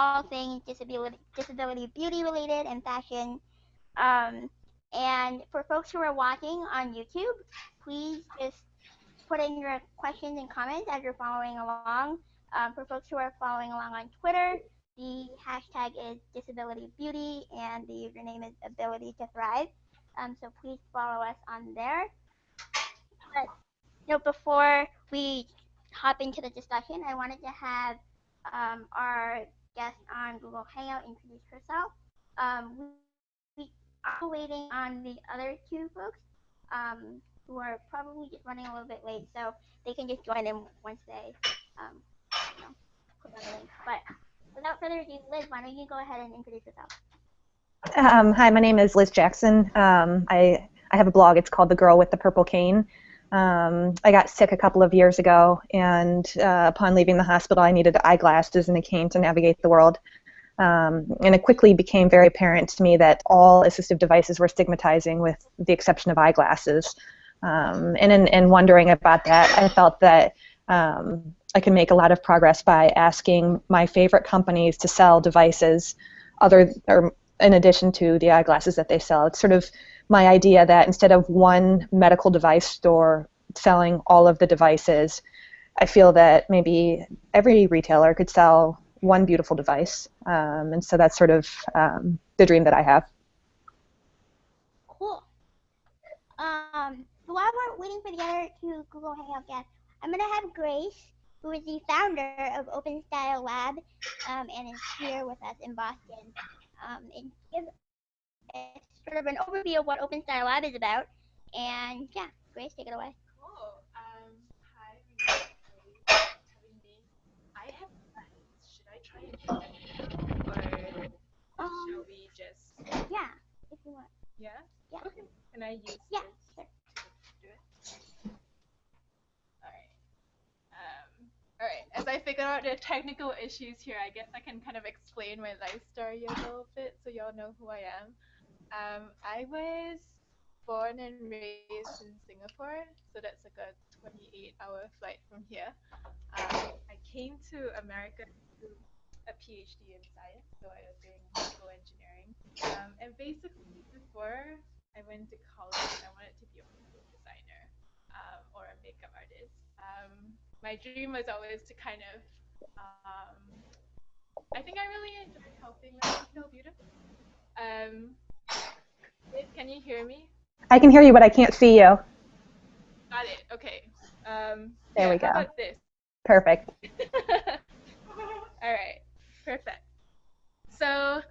all things disability beauty related and fashion. Um, and for folks who are watching on YouTube, please just put in your questions and comments as you're following along. For folks who are following along on Twitter, the hashtag is disability beauty and the username is ability to thrive. So please follow us on there. But before we hop into the discussion, I wanted to have our guest on Google Hangout introduce herself. We are waiting on the other two folks who are probably just running a little bit late, so they can just join in once they click on the link. But without further ado, Liz, why don't you go ahead and introduce yourself? Hi, my name is Liz Jackson. I have a blog. It's called The Girl with the Purple Cane. I got sick a couple of years ago, and upon leaving the hospital, I needed eyeglasses and a cane to navigate the world. And it quickly became very apparent to me that all assistive devices were stigmatizing, with the exception of eyeglasses. And in wondering about that, I felt that I could make a lot of progress by asking my favorite companies to sell devices in addition to the eyeglasses that they sell. It's sort of my idea that instead of one medical device store selling all of the devices, I feel that maybe every retailer could sell one beautiful device. And so that's sort of the dream that I have. Cool. So while we're waiting for the other two Google Hangout guests, I'm going to have Grace, who is the founder of Open Style Lab and is here with us in Boston, and give sort of an overview of what Open Style Lab is about. And yeah, Grace, take it away. Cool. Hi, my name is Grace. Thanks for having me. I have slides. Should I try and share them or shall we just? Yeah, if you want. Yeah? Yeah. Okay. Can I use Yeah, this sure. to do it? All right. As I figure out the technical issues here, I guess I can kind of explain my life story a little bit so y'all know who I am. I was born and raised in Singapore, so that's like a 28-hour flight from here. I came to America to do a PhD in science, so I was doing chemical engineering. And basically, before I went to college, I wanted to be a wardrobe designer or a makeup artist. My dream was always to kind of, I think I really enjoyed helping women feel beautiful. Can you hear me? I can hear you, but I can't see you. Got it. Okay. There we go. How about this? Perfect. All right. Perfect. So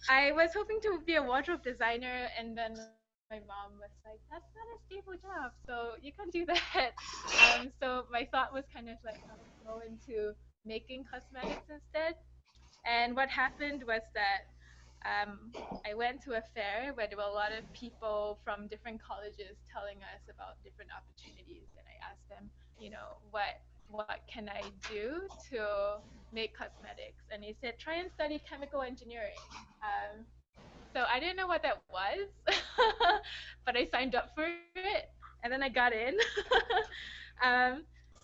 I was hoping to be a wardrobe designer, and then my mom was like, "That's not a stable job, so you can't do that." So my thought was kind of like, I'll go into making cosmetics instead. And what happened was that I went to a fair where there were a lot of people from different colleges telling us about different opportunities, and I asked them, what can I do to make cosmetics? And they said, try and study chemical engineering. So I didn't know what that was, but I signed up for it, and then I got in.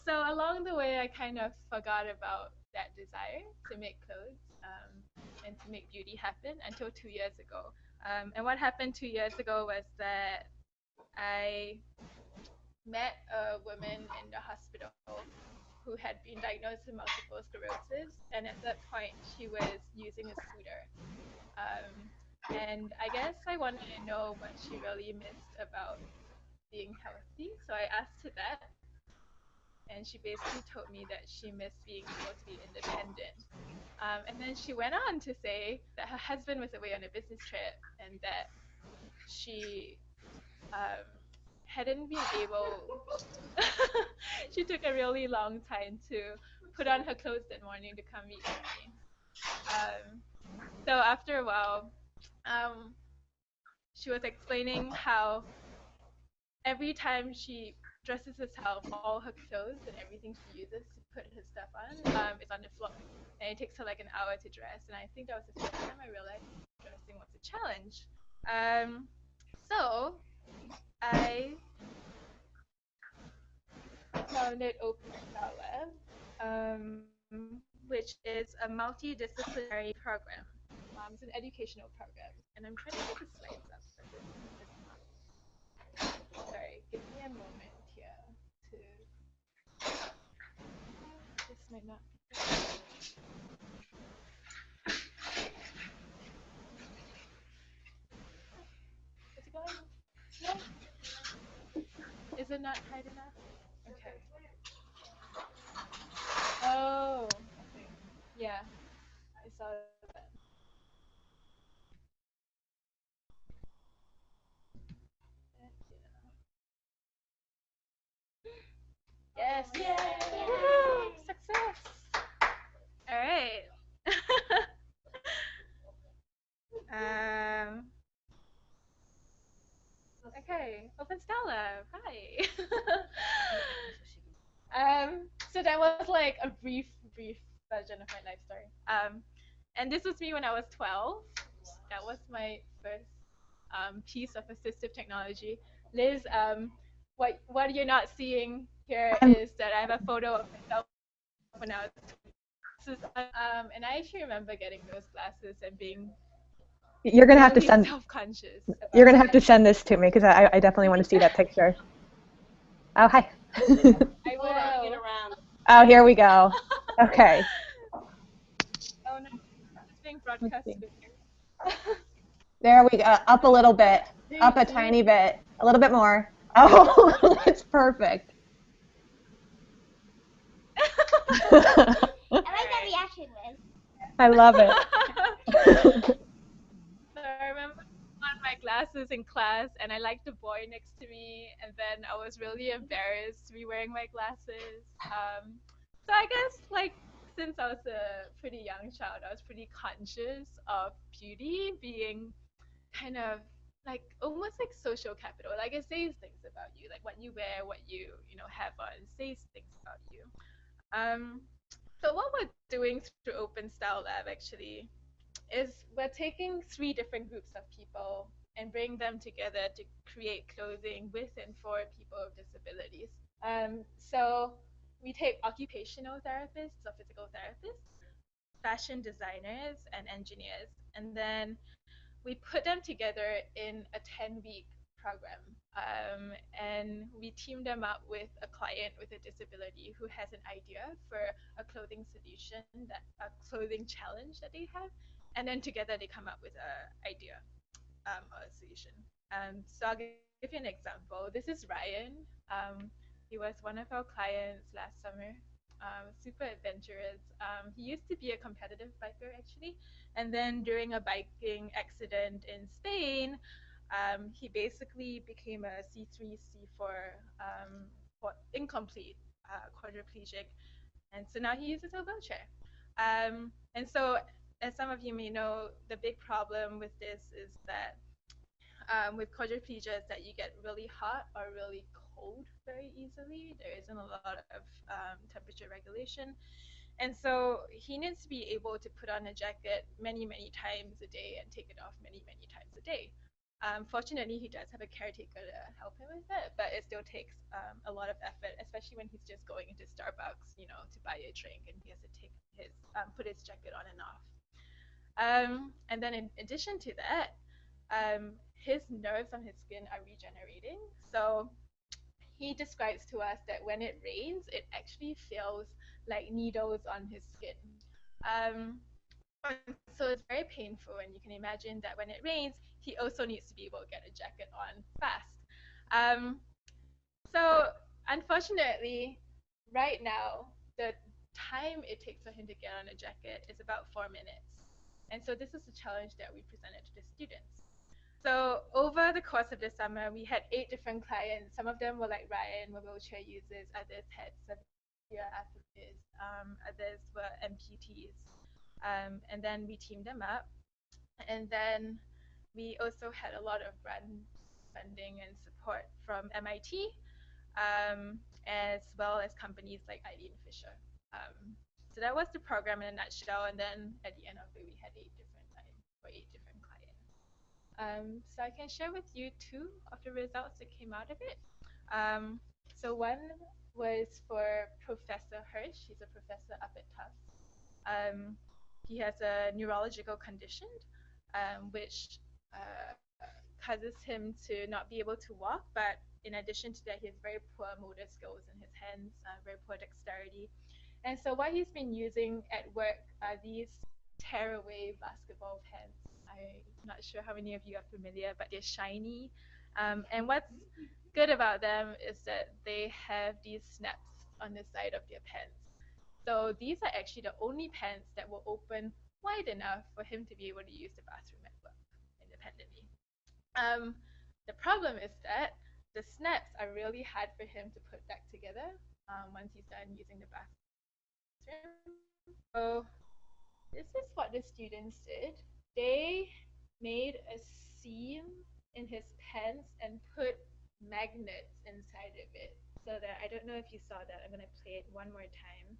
So along the way, I kind of forgot about that desire to make clothes and to make beauty happen until 2 years ago. And what happened 2 years ago was that I met a woman in the hospital who had been diagnosed with multiple sclerosis, and at that point, she was using a scooter. And I guess I wanted to know what she really missed about being healthy, so I asked her that. And she basically told me that she missed being able to be independent. And then she went on to say that her husband was away on a business trip and that she hadn't been able. She took a really long time to put on her clothes that morning to come meet with me. So after a while, she was explaining how every time she dresses herself, all her clothes and everything she uses to put her stuff on is on the floor. And it takes her like an hour to dress. And I think that was the first time I realized dressing was a challenge. So I founded Open Style Lab, which is a multidisciplinary program. It's an educational program, and I'm trying to get the slides up, but this is not. Sorry, give me a moment here to. This might not be. Is it going? No. Is it not tight enough? Okay. Oh, okay. Yeah, I saw that. Yes. Yay! Woohoo! Success! All right. um. Okay. Open Style Lab. Hi. So that was like a brief version of my life story. And this was me when I was 12. That was my first piece of assistive technology. Liz, what you're not seeing here I'm, is that I have a photo of myself when I was and I actually remember getting those glasses and being you're gonna have to really send self-conscious you're about gonna have to it. send this to me because I definitely want to see that picture. Oh, hi. I will. Oh, here we go. Okay. Oh no, it's being Let's broadcast see. with. There we go. Up a little bit. Do you Up a see? tiny bit. A little bit more. Oh, that's perfect. I like that reaction, Liz. I love it. So I remember on my glasses in class, and I liked the boy next to me, and then I was really embarrassed to be wearing my glasses. So I guess like since I was a pretty young child, I was pretty conscious of beauty being kind of like almost like social capital. Like it says things about you, like what you wear, what you know have on, says things about you. Um, so what we're doing through Open Style Lab actually is we're taking three different groups of people and bring them together to create clothing with and for people with disabilities. So we take occupational therapists or physical therapists, fashion designers, and engineers, and then we put them together in a 10-week program. And we team them up with a client with a disability who has an idea for a clothing solution, that a clothing challenge that they have, and then together they come up with an idea or a solution. So I'll give you an example. This is Ryan. He was one of our clients last summer. Super adventurous. He used to be a competitive biker actually, and then during a biking accident in Spain, he basically became a C3, C4 incomplete quadriplegic, and so now he uses a wheelchair. And so, as some of you may know, the big problem with this is that with quadriplegia is that you get really hot or really cold very easily. There isn't a lot of temperature regulation. And so he needs to be able to put on a jacket many times a day and take it off many times a day. Fortunately, he does have a caretaker to help him with it, but it still takes a lot of effort, especially when he's just going into Starbucks, you know, to buy a drink and he has to take his put his jacket on and off. And then in addition to that, his nerves on his skin are regenerating. So he describes to us that when it rains, it actually feels like needles on his skin. Um, so it's very painful, and you can imagine that when it rains, he also needs to be able to get a jacket on fast. Um, so unfortunately, right now, the time it takes for him to get on a jacket is about 4 minutes. And so this is the challenge that we presented to the students. So over the course of the summer, we had 8 different clients. Some of them were like Ryan, were wheelchair users. Others had severe arthritis. Others were amputees. And then we teamed them up. And then we also had a lot of grant funding and support from MIT, as well as companies like Eileen Fisher. So that was the program in a nutshell. And then at the end of it, we had 8 different clients. So I can share with you 2 of the results that came out of it. So one was for Professor Hirsch. He's a professor up at Tufts. Um, he has a neurological condition, which causes him to not be able to walk. But in addition to that, he has very poor motor skills in his hands, very poor dexterity. And so what he's been using at work are these tearaway basketball pants. I'm not sure how many of you are familiar, but they're shiny. And what's good about them is that they have these snaps on the side of their pants. So these are actually the only pants that will open wide enough for him to be able to use the bathroom at work independently. Um, the problem is that the snaps are really hard for him to put back together once he's done using the bathroom. So this is what the students did. They made a seam in his pants and put magnets inside of it. So that I don't know if you saw that. I'm gonna play it one more time.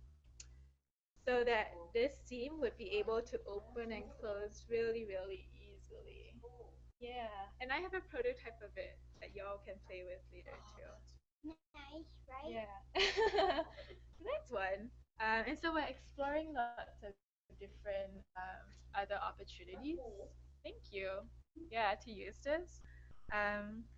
So that this seam would be able to open and close really, really easily. Yeah, and I have a prototype of it that y'all can play with later too. Nice, right? Yeah. So that's one. And so we're exploring lots of different other opportunities. Thank you. Yeah, to use this.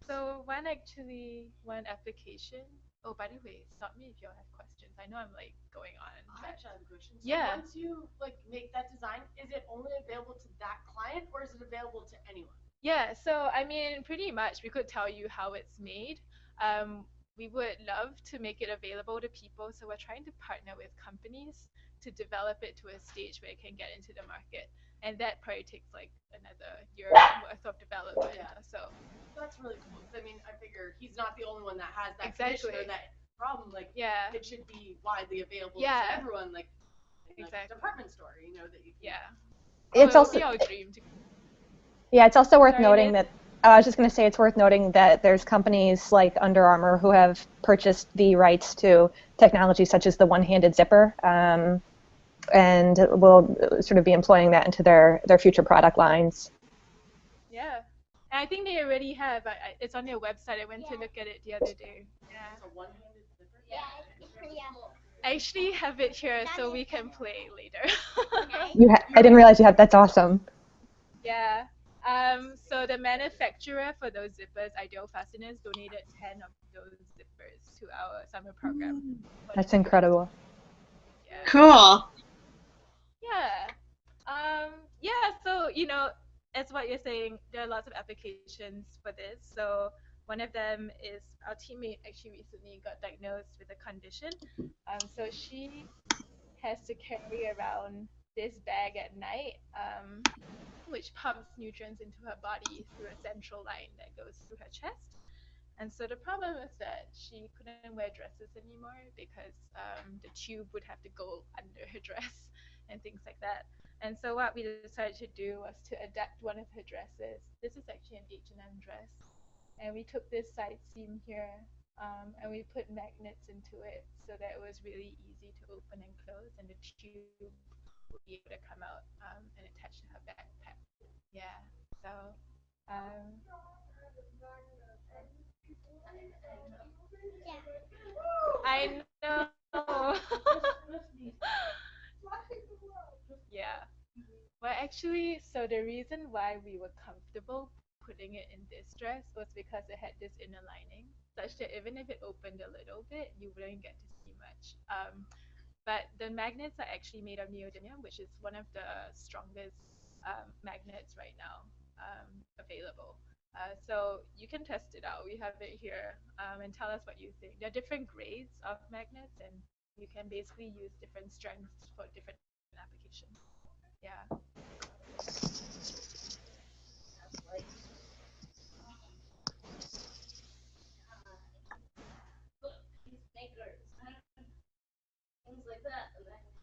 So one application. Oh, by the way, stop me if y'all have questions. I know I'm like going on. I actually have a question. So Yeah. once you like make that design, is it only available to that client or is it available to anyone? Yeah, so I mean, pretty much we could tell you how it's made. We would love to make it available to people, so we're trying to partner with companies to develop it to a stage where it can get into the market. And that probably takes like another year worth of development Yeah. or so. That's really cool. 'Cause I mean, I figure he's not the only one that has that Exactly. condition or that problem. Like, Yeah, it should be widely available Yeah. to everyone. Like, in a exactly. department store, you know, that you can. Yeah. It's Oh, it would also be our dream to. Yeah, it's also worth Sorry, noting Liz? that I was just going to say it's worth noting that there's companies like Under Armour who have purchased the rights to technology such as the one-handed zipper, and will sort of be employing that into their future product lines. Yeah. And I think they already have. It's on their website. I went to Yeah. look at it the other day. Yeah. It's a one-handed zipper. Yeah, it's pretty awesome. I actually have it here so we can play later. Nice. I didn't realize you had. That's awesome. Yeah. So the manufacturer for those zippers, Ideal Fasteners, donated 10 of those zippers to our summer program. That's incredible. Yeah. Cool. Yeah. Yeah, so, as what you're saying, there are lots of applications for this. So one of them is our teammate actually recently got diagnosed with a condition. So she has to carry around this bag at night, which pumps nutrients into her body through a central line that goes through her chest. And so the problem is that she couldn't wear dresses anymore because the tube would have to go under her dress and things like that. And so what we decided to do was to adapt one of her dresses. This is actually an H&M dress. And we took this side seam here and we put magnets into it so that it was really easy to open and close, and the tube would be able to come out and attach to her backpack. Yeah. So um, Yeah. I know. Yeah. Well, actually, so the reason why we were comfortable putting it in this dress was because it had this inner lining, such that even if it opened a little bit, you wouldn't get to see much. But the magnets are actually made of neodymium, which is one of the strongest magnets right now available. So you can test it out. We have it here, and tell us what you think. There are different grades of magnets, and you can basically use different strengths for different applications. Yeah.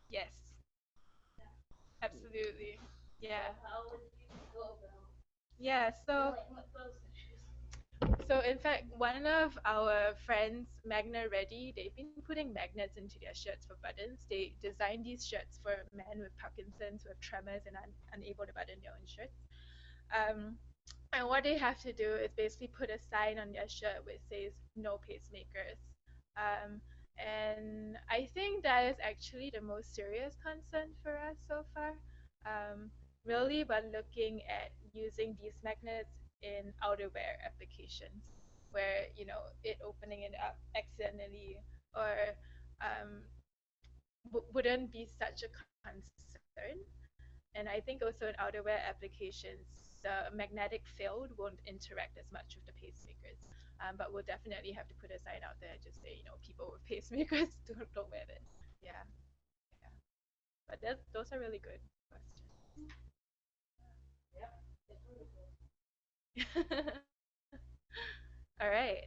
Yes. Absolutely. Yeah. Yeah. So in fact, one of our friends, Magna Reddy, they've been putting magnets into their shirts for buttons. They designed these shirts for men with Parkinson's, with tremors, and unable to button their own shirts. Um, and what they have to do is basically put a sign on their shirt which says "No pacemakers." Um, and And I think that is actually the most serious concern for us so far. Um, Really, we're looking at using these magnets in outerwear applications, where it opening it up accidentally or um, wouldn't be such a concern. And I think also in outerwear applications, the magnetic field won't interact as much with the pacemakers. But we'll definitely have to put a sign out there just say, people with pacemakers don't wear this. Yeah, yeah. But those are really good questions. All right.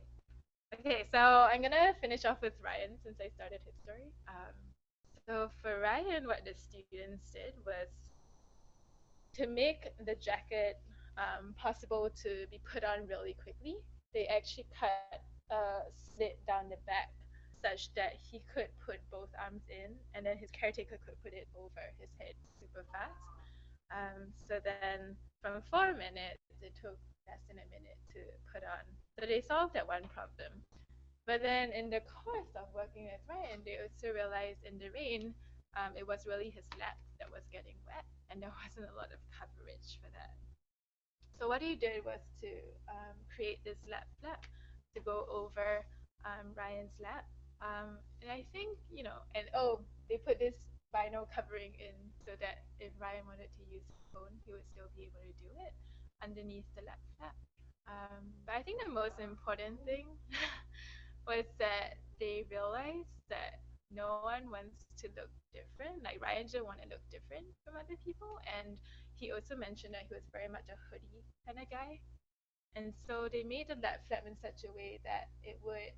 Okay, so I'm gonna finish off with Ryan since I started his story. So for Ryan, what the students did was to make the jacket possible to be put on really quickly. They actually cut a slit down the back such that he could put both arms in, and then his caretaker could put it over his head super fast. So then from 4 minutes, it took less than a minute to put on. So they solved that one problem. But then in the course of working with Ryan, they also realized in the rain, it was really his lap that was getting wet, and there wasn't a lot of coverage for that. So what he did was to create this lap flap to go over Ryan's lap. And I think, and they put this vinyl covering in so that if Ryan wanted to use his phone, he would still be able to do it underneath the lap flap. But I think the most important thing was that they realized that no one wants to look different. Like Ryan didn't want to look different from other people, and he also mentioned that he was very much a hoodie kind of guy. And so they made the lap flap in such a way that it would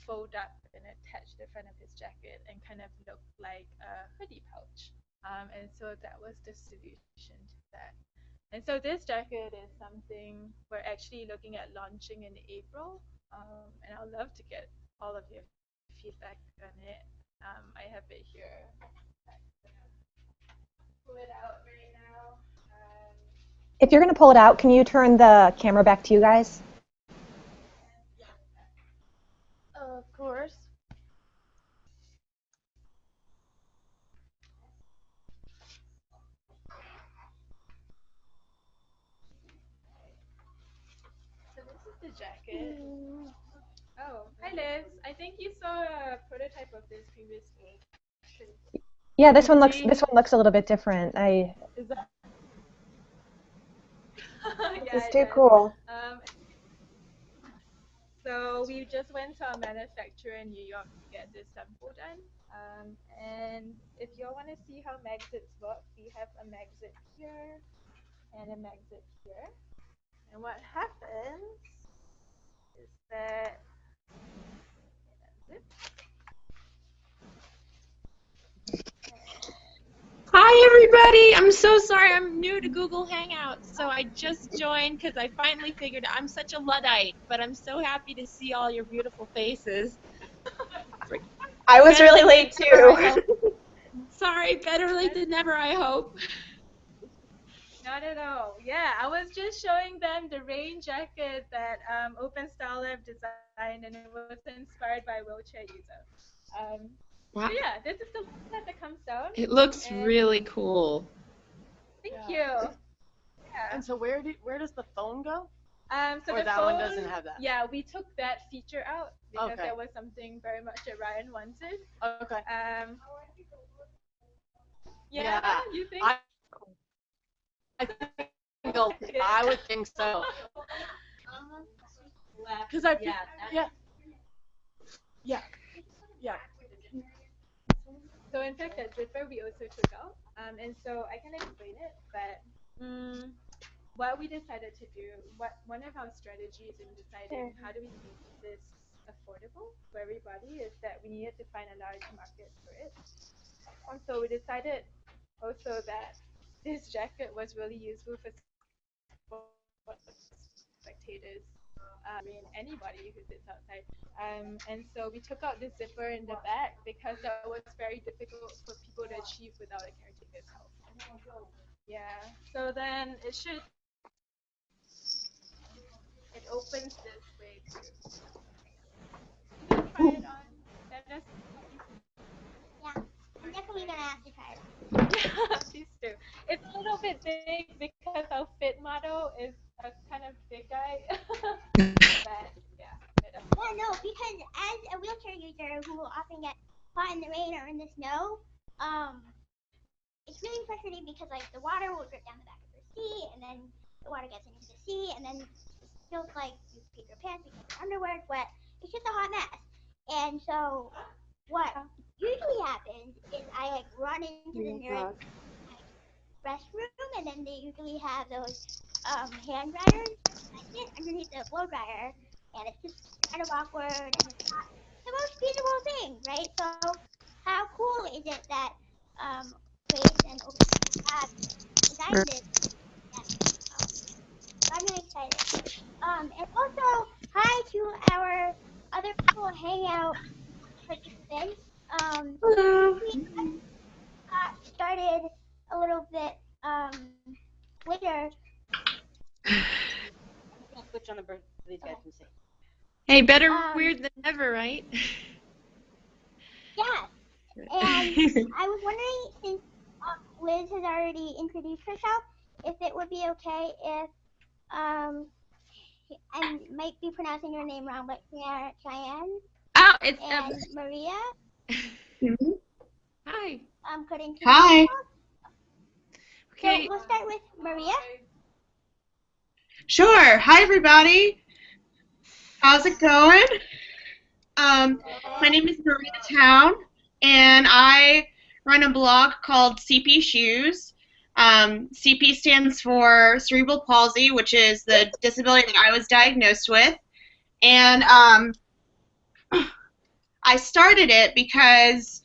fold up and attach the front of his jacket and kind of look like a hoodie pouch. And so that was the solution to that. And so this jacket is something we're actually looking at launching in April. And I'd love to get all of your feedback on it. I have it here. Pull it out right now. If you're going to pull it out, can you turn the camera back to you guys? Of course. So this is the jacket. Oh, hi Liz. I think you saw a prototype of this previously. Yeah, this one looks a little bit different. Is that? Yeah, This is it too does. cool. So we just went to a manufacturer in New York to get this sample done. And if you all want to see how magsits work, we have a magsit here and a magsit here. And what happens is that Hi, everybody. I'm so sorry. I'm new to Google Hangouts, so I just joined because I finally figured I'm such a Luddite, but I'm so happy to see all your beautiful faces. I was really late too. Sorry, better late than never, I hope. Not at all. Yeah, I was just showing them the rain jacket that Open Style Lab designed, and it was inspired by a wheelchair user. Wow. So yeah, this is the one that comes down. It looks And really cool. thank you. Yeah. And so where does the phone go? So Or the that phone, one doesn't have that? Yeah, we took that feature out because Okay. that was something very much that Ryan wanted. Okay. Yeah, you think? I think I would think so. Because yeah. So in fact, that zipper we also took out, and so I can explain it. But what we decided to do, one of our strategies in deciding how do we make this affordable for everybody is that we needed to find a large market for it. And so we decided also that this jacket was really useful for spectators, anybody who sits outside. And so we took out the zipper in the back because that was very difficult for people to achieve without a caretaker's help. Yeah. So then it opens this way too. You can try it on. Let us see. gonna have to try that. Please do. It's a little bit big because our fit model is a kind of big guy. But yeah. Yeah, no, because as a wheelchair user who will often get caught in the rain or in the snow, it's really frustrating because like the water will drip down the back of your seat, and then the water gets into the seat, and then it feels like you peed your pants because your underwear is wet. It's just a hot mess. And so what usually happens is I like run into the nearest restroom, and then they usually have those hand dryers. I sit underneath the blow dryer, and it's just kind of awkward, and it's not the most feasible thing, right? So how cool is it that Grace and Open have designed this? Yeah. I'm really excited. And also, hi to our other cool Hangout participants. Hello. We got started a little bit later. Switch on the bird so these guys can see. Hey, better weird than ever, right? Yeah. And I was wondering, since Liz has already introduced herself, if it would be okay if I might be pronouncing your name wrong, but Cheyenne Oh, it's and Maria Hi. could introduce Hi. themselves. Okay. So we'll start with Maria. Sure. Hi, everybody. How's it going? My name is Maria Town, and I run a blog called CP Shoes. CP stands for cerebral palsy, which is the disability that I was diagnosed with. And I started it because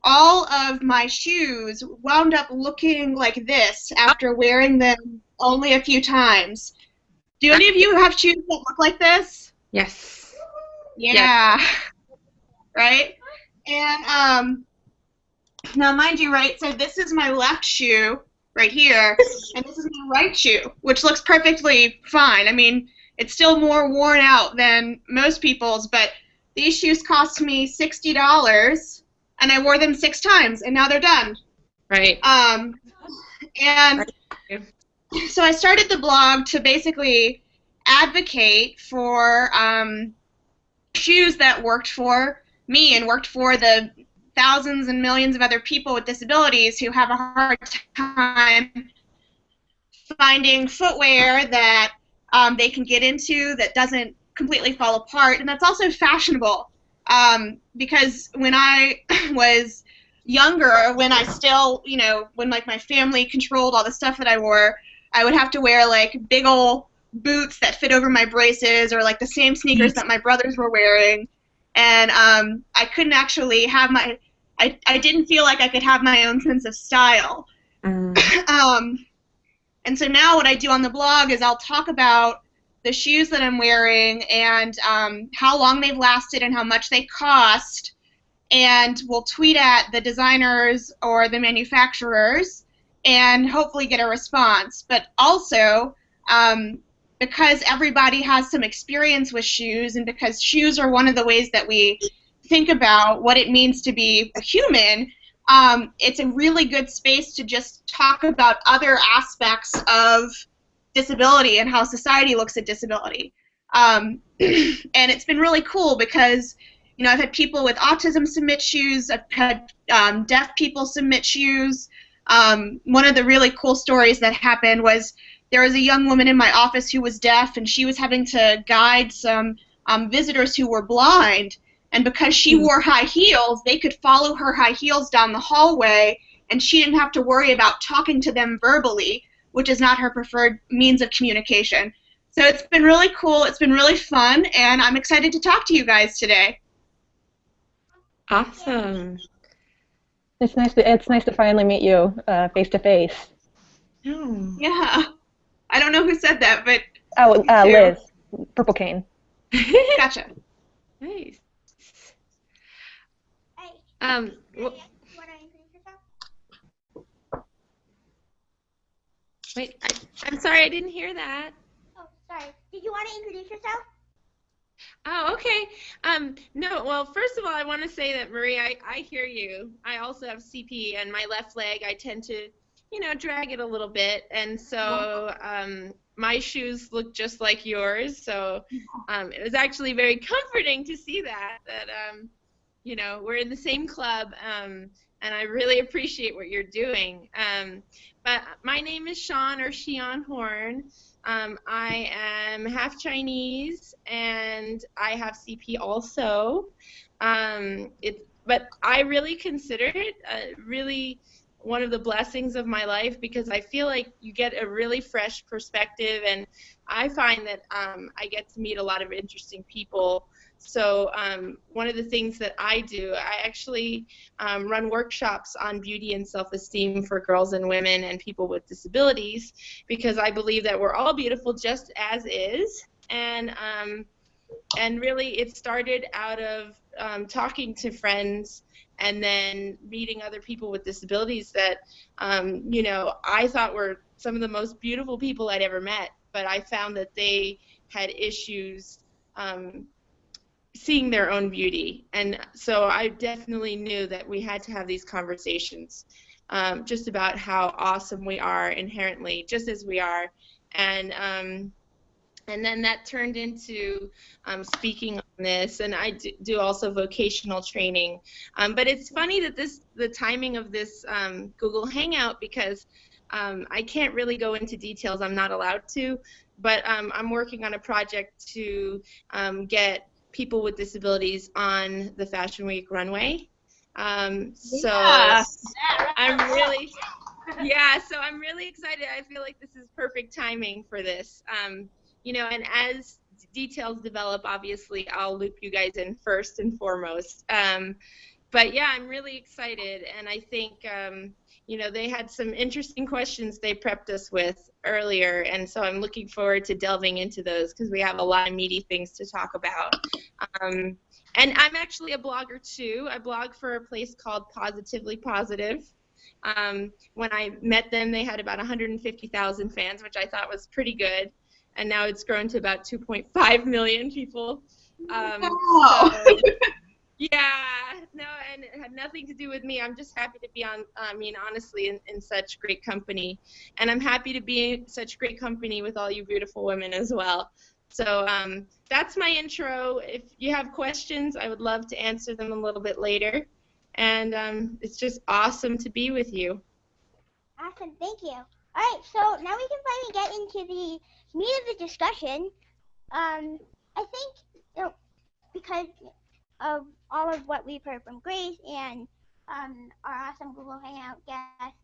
all of my shoes wound up looking like this after wearing them only a few times. Do any of you have shoes that look like this? Yes. Yeah. Right? And now mind you, right, so this is my left shoe right here, and this is my right shoe, which looks perfectly fine. I mean, it's still more worn out than most people's, but these shoes cost me $60, and I wore them 6 times, and now they're done. Right. And so I started the blog to basically advocate for shoes that worked for me and worked for the thousands and millions of other people with disabilities who have a hard time finding footwear that they can get into that doesn't completely fall apart, and that's also fashionable. Because when I was younger, when I still, you know, when like my family controlled all the stuff that I wore, I would have to wear like big old boots that fit over my braces, or like the same sneakers that my brothers were wearing, and I couldn't actually have my, I didn't feel like I could have my own sense of style. And so now what I do on the blog is I'll talk about the shoes that I'm wearing and how long they've lasted and how much they cost, and we'll tweet at the designers or the manufacturers and hopefully get a response. But also, because everybody has some experience with shoes, and because shoes are one of the ways that we think about what it means to be a human, it's a really good space to just talk about other aspects of disability and how society looks at disability. And it's been really cool because, you know, I've had people with autism submit shoes, I've had deaf people submit shoes. One of the really cool stories that happened was there was a young woman in my office who was deaf, and she was having to guide some visitors who were blind. And because she wore high heels, they could follow her high heels down the hallway, and she didn't have to worry about talking to them verbally, which is not her preferred means of communication. So it's been really cool, it's been really fun, and I'm excited to talk to you guys today. Awesome. It's nice to finally meet you face to face. Oh. Yeah. I don't know who said that, but Oh, you too. Liz, Purple Cane. Gotcha. Nice. Hey, Um. you want to introduce yourself? Wait. I'm sorry. I didn't hear that. Oh, sorry. Did you want to introduce yourself? Oh, okay. No, well, first of all, I want to say that, Marie, I hear you. I also have CP, and my left leg, I tend to, drag it a little bit. And so my shoes look just like yours. So it was actually very comforting to see that we're in the same club. And I really appreciate what you're doing. But my name is Sean or Shion Horn. I am half Chinese and I have CP also. But I really consider it really one of the blessings of my life because I feel like you get a really fresh perspective, and I find that I get to meet a lot of interesting people. So one of the things that I do, I actually run workshops on beauty and self-esteem for girls and women and people with disabilities, because I believe that we're all beautiful just as is. And really it started out of talking to friends and then meeting other people with disabilities that I thought were some of the most beautiful people I'd ever met, but I found that they had issues seeing their own beauty. And so I definitely knew that we had to have these conversations just about how awesome we are inherently, just as we are. And then that turned into speaking on this, and I do also vocational training. But it's funny that the timing of this Google Hangout, because I can't really go into details. I'm not allowed to, but I'm working on a project to get people with disabilities on the Fashion Week runway. So I'm really, yeah, so I'm really excited. I feel like this is perfect timing for this. And as details develop, obviously, I'll loop you guys in first and foremost. But yeah, I'm really excited, and I think they had some interesting questions they prepped us with earlier, and so I'm looking forward to delving into those because we have a lot of meaty things to talk about. And I'm actually a blogger too. I blog for a place called Positively Positive. When I met them, they had about 150,000 fans, which I thought was pretty good, and now it's grown to about 2.5 million people. Wow. So yeah, no, and it had nothing to do with me. I'm just happy to be on, honestly, in such great company. And I'm happy to be in such great company with all you beautiful women as well. So that's my intro. If you have questions, I would love to answer them a little bit later. And it's just awesome to be with you. Awesome, thank you. All right, so now we can finally get into the meat of the discussion. I think, because of all of what we've heard from Grace and our awesome Google Hangout guests,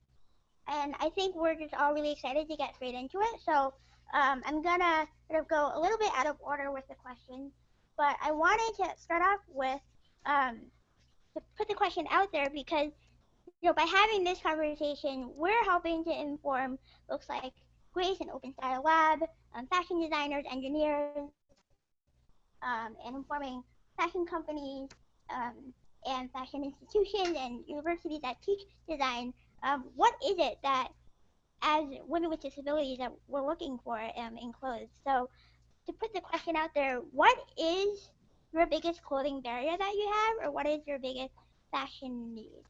and I think we're just all really excited to get straight into it. So I'm gonna sort of go a little bit out of order with the questions, but I wanted to start off with to put the question out there because by having this conversation, we're helping to inform folks like Grace and Open Style Lab, fashion designers, engineers, and informing fashion companies and fashion institutions and universities that teach design. What is it that, as women with disabilities, that we're looking for in clothes? So, to put the question out there, what is your biggest clothing barrier that you have, or what is your biggest fashion need?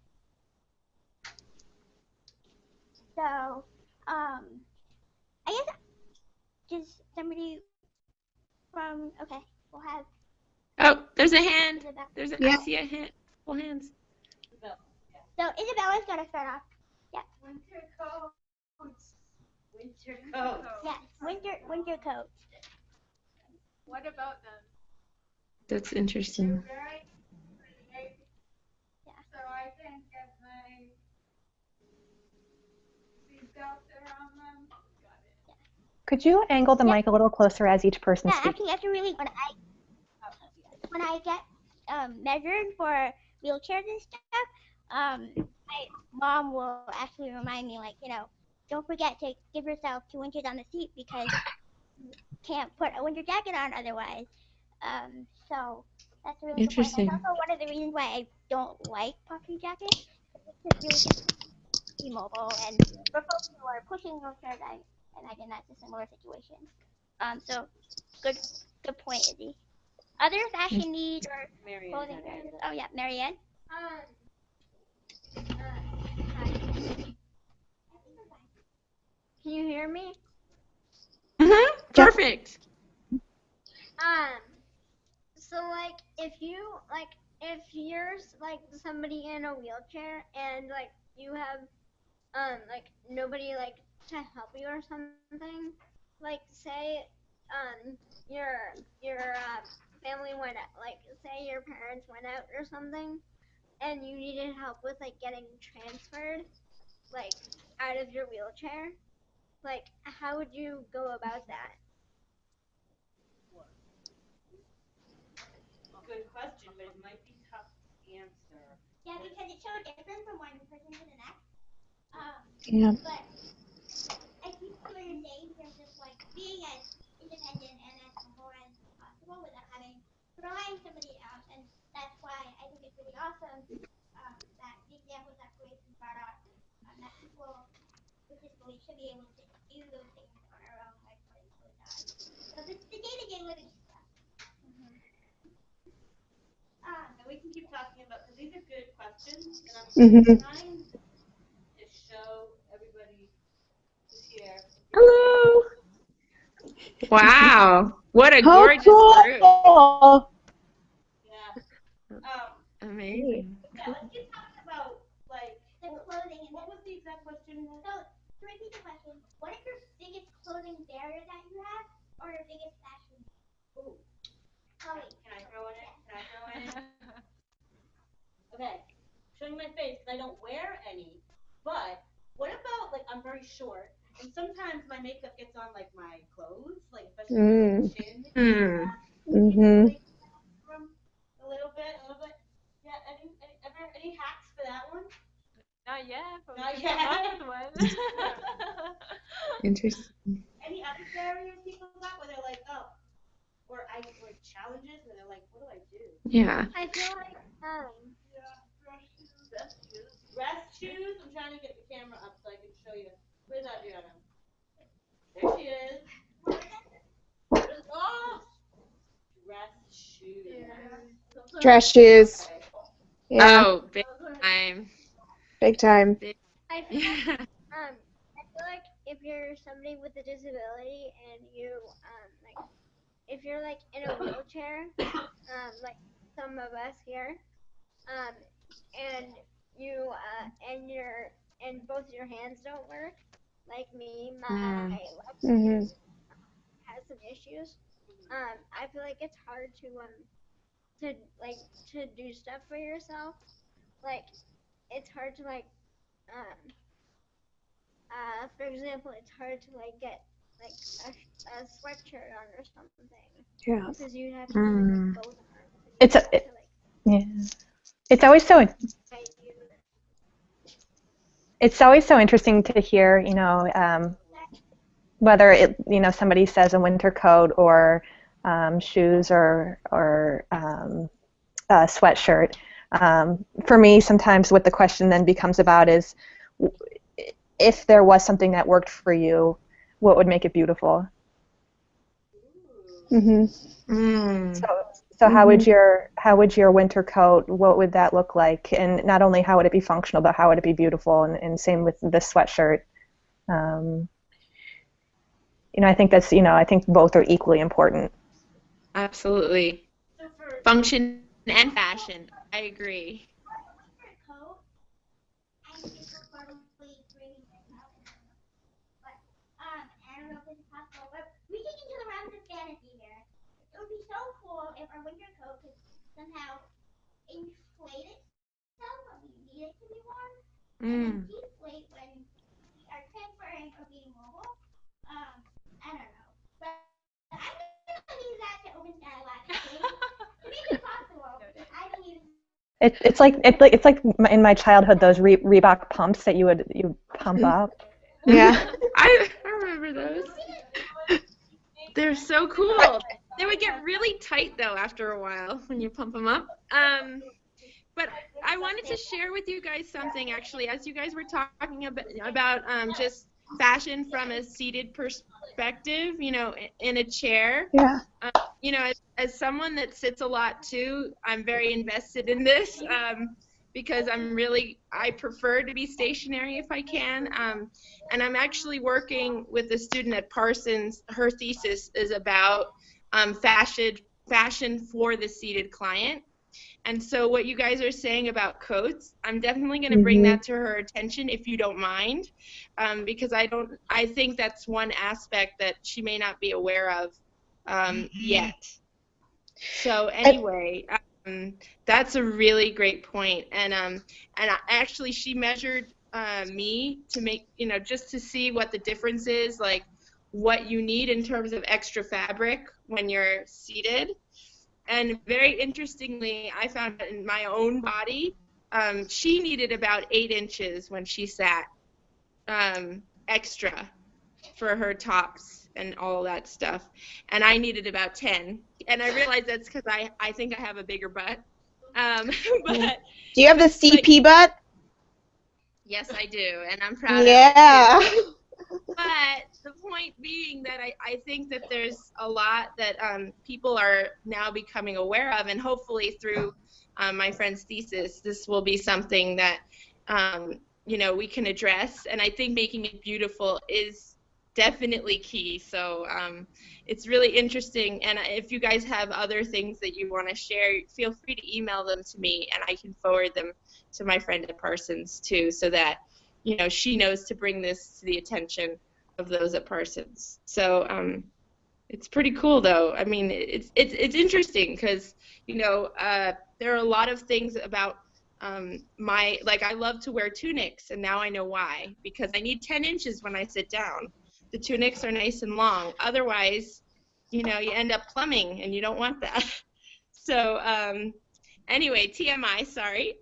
So, I guess just somebody from, okay, we'll have Oh, there's a hand. Isabella. I see a hand. Full hands. So Isabella's gonna start off. Yeah. Winter coats. Winter coats. Yes, winter coats. What about them? That's interesting. Very pretty. Yeah. So I can get my seatbelt around them. Got it. Could you angle the mic a little closer as each person Yeah, speaks? actually, that's really when I get measured for wheelchairs and stuff. My mom will actually remind me, like, don't forget to give yourself 2 inches on the seat because you can't put a winter jacket on otherwise. So that's a really good point. Interesting. That's also one of the reasons why I don't like puffy jackets. It's just really immobile, and for folks who are pushing wheelchairs, I imagine that's a similar situation. So good point, Izzy. Other fashion needs or clothing trends? Oh yeah, Marianne. Hi. Can you hear me? Perfect. So like if you're like somebody in a wheelchair and like you have like nobody like to help you or something, like say your family went out, like say your parents went out or something and you needed help with like getting transferred like out of your wheelchair, like how would you go about that? Good question, but it might be tough to answer. Yeah, because it's so different from one person to the next. Yeah. But I think what you're saying in terms of like being as independent and as humble as possible without having to rely on somebody else, and that's why I think it's really awesome that the examples that Grace brought up, that people with disabilities should be able to do those things on our own, like putting clothes on. So the day-to-day living stuff. And we can keep talking about, because these are good questions, and I'm Mhm. trying to show everybody who's here. Hello. Wow. What a How gorgeous group. cool! Yeah. Amazing. Yeah, let's keep talking about, like, The clothing and what was the exact question? So, to repeat the question, what is your biggest clothing barrier that you have, or your biggest fashion? Ooh. Chloe. Can I throw in it? Can I throw in it? Okay. Showing my face because I don't wear any. But what about, like, I'm very short, and sometimes my makeup gets on, like, my clothes, like, especially my chin. Mhm. Like, a little bit. Yeah, any hacks for that one? Not yet, but Not we can come yet. up with one. Interesting. Any other barriers people got where they're like, oh, or challenges where they're like, what do I do? Yeah. I feel like Dress shoes. I'm trying to get the camera up so I can show you. Where's Adriana? There she is. Oh, dress shoes. Dress shoes. Okay. Yeah, Oh, big time. big time. I feel like Yeah. I feel like if you're somebody with a disability and you like if you're like in a wheelchair, like some of us here, and you and both your hands don't work, like me, my left Mhm. has some issues. I feel like it's hard to like to do stuff for yourself. Like it's hard to like for example, it's hard to like get like a sweatshirt on or something Yeah. because you have to use like both arms to It's get a, it to like yeah. It's always so guide you. it's always so interesting to hear, whether somebody says a winter coat or shoes or a sweatshirt. For me, sometimes what the question then becomes about is, if there was something that worked for you, what would make it beautiful? Mhm. So how would your winter coat, what would that look like? And not only how would it be functional, but how would it be beautiful? And same with the sweatshirt. Um, I think I think both are equally important. Absolutely. So for Function and fashion. I agree. Winter coat, I think it's totally bringing this up, but I don't know if this is possible, but reaching into the realms of fantasy here, it would be so cool if our winter coat could somehow inflate itself when we need it to be warm, and then deflate when we are transferring or being mobile. I don't know, but I'm gonna leave that to OpenSky Labs to make it possible. I believe. It's like in my childhood, those Reebok pumps that you pump up. Yeah. I remember those. They're so cool. They would get really tight though after a while when you pump them up. But I wanted to share with you guys something actually, as you guys were talking about just fashion from a seated perspective, in a chair. Yeah. you know, as someone that sits a lot too, I'm very invested in this because I prefer to be stationary if I can. And I'm actually working with a student at Parsons. Her thesis is about fashion for the seated client. And so what you guys are saying about coats, I'm definitely going to bring that to her attention if you don't mind, because I think that's one aspect that she may not be aware of yet. So anyway, that's a really great point. Actually, she measured me to make, just to see what the difference is, like what you need in terms of extra fabric when you're seated. And very interestingly, I found that in my own body, she needed about 8 inches when she sat extra for her tops and all that stuff. And I needed about 10. And I realized that's because I think I have a bigger butt. But Do you have the CP butt? Yes, I do, and I'm proud of Yeah. it too. But the point being that I think that there's a lot that people are now becoming aware of, and hopefully through my friend's thesis, this will be something that we can address. And I think making it beautiful is definitely key. So it's really interesting. And if you guys have other things that you want to share, feel free to email them to me, and I can forward them to my friend at Parsons too, so that she knows to bring this to the attention of those at Parsons. So it's pretty cool, though. I mean, it's interesting because there are a lot of things about I love to wear tunics, and now I know why, because I need 10 inches when I sit down. The tunics are nice and long. Otherwise, you end up plumbing, and you don't want that. So anyway, TMI, sorry.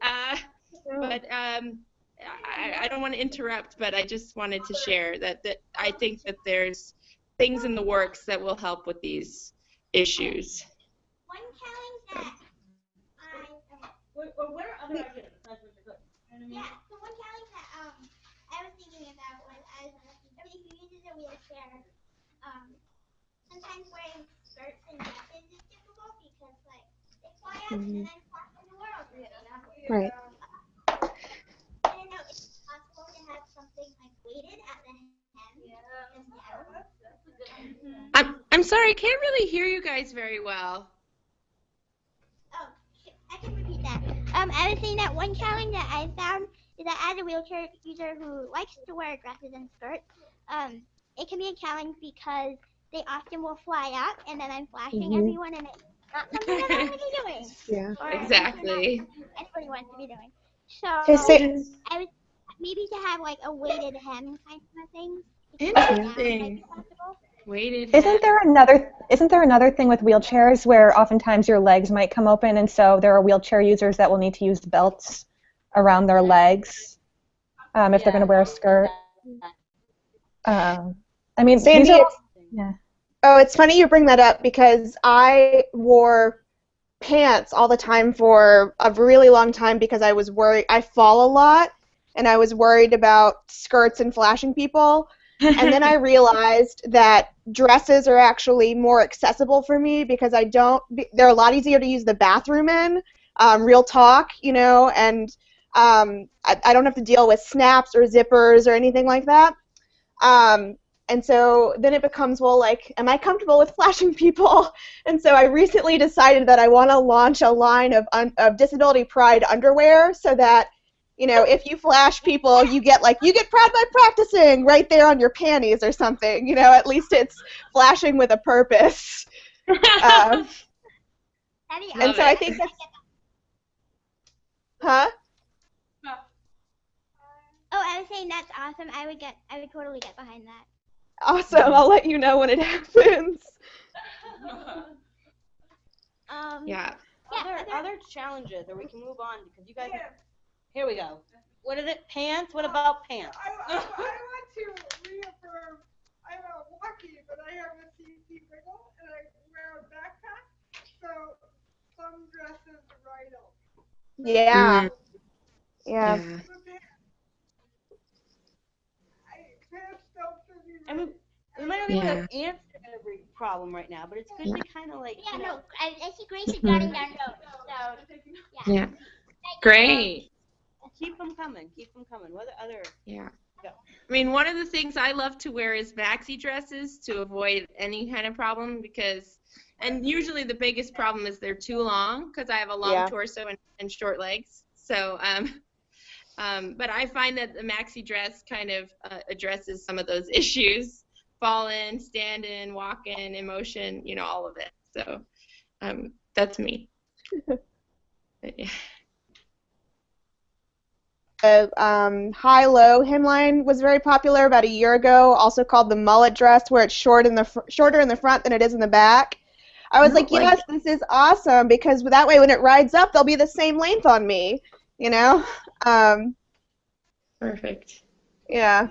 But I don't want to interrupt, but I just wanted to share that I think that there's things in the works that will help with these issues. One challenge that Or what are other ideas besides what you're good? yeah, so one challenge that I was thinking about was as somebody who uses a wheelchair, sometimes wearing skirts and dresses is difficult because they fly up and then fly in the world, Right. I don't know, is it possible to have something weighted at the hem? I'm sorry, I can't really hear you guys very well. Oh, I can repeat that. I was saying that one challenge that I found is that as a wheelchair user who likes to wear dresses and skirts, it can be a challenge because they often will fly up and then I'm flashing everyone and it's not something that I want to be doing. Yeah. Or Exactly. anybody wants to be doing. So I was maybe to have a weighted hem kind of thing. Interesting. Might be possible. Weighted Isn't there another thing with wheelchairs where oftentimes your legs might come open, and so there are wheelchair users that will need to use belts around their legs if they're going to wear a skirt? I mean, Sandy, yeah. Oh, it's funny you bring that up because I wore pants all the time for a really long time because I was worried. I fall a lot, and I was worried about skirts and flashing people. And then I realized that dresses are actually more accessible for me because they're a lot easier to use the bathroom in, real talk, and I don't have to deal with snaps or zippers or anything like that. And so then it becomes, well, am I comfortable with flashing people? And so I recently decided that I want to launch a line of disability pride underwear so that, if you flash people, you get pride by practicing right there on your panties or something. At least it's flashing with a purpose. And so I think that's, huh? Oh, I was saying that's awesome. I would totally get behind that. Awesome. I'll let you know when it happens. Yeah. Other challenges, or we can move on because you guys. Here we go. What is it? Pants? What about pants? I want to reaffirm I'm lucky, but I have a CC wiggle and I wear a backpack, so some dresses right over. Yeah. Yeah. Pants don't fit me. I mean, we might not be able to answer every problem right now, but it's good to kind of like. Yeah, You know, no, I see Grace is jotting down notes, so yeah. Yeah. Great. keep them coming. Keep them coming. What other? Yeah. Go. I mean, one of the things I love to wear is maxi dresses to avoid any kind of problem because, and usually the biggest problem is they're too long because I have a long torso and short legs. So, but I find that the maxi dress kind of addresses some of those issues: fall in, stand in, walk in, emotion, you know, all of it. So, that's me. But, yeah. High-low hemline was very popular about a year ago, also called the mullet dress, where it's shorter in the front than it is in the back. I was like, yes, this is awesome, because that way when it rides up, they'll be the same length on me, you know? Perfect. Yeah.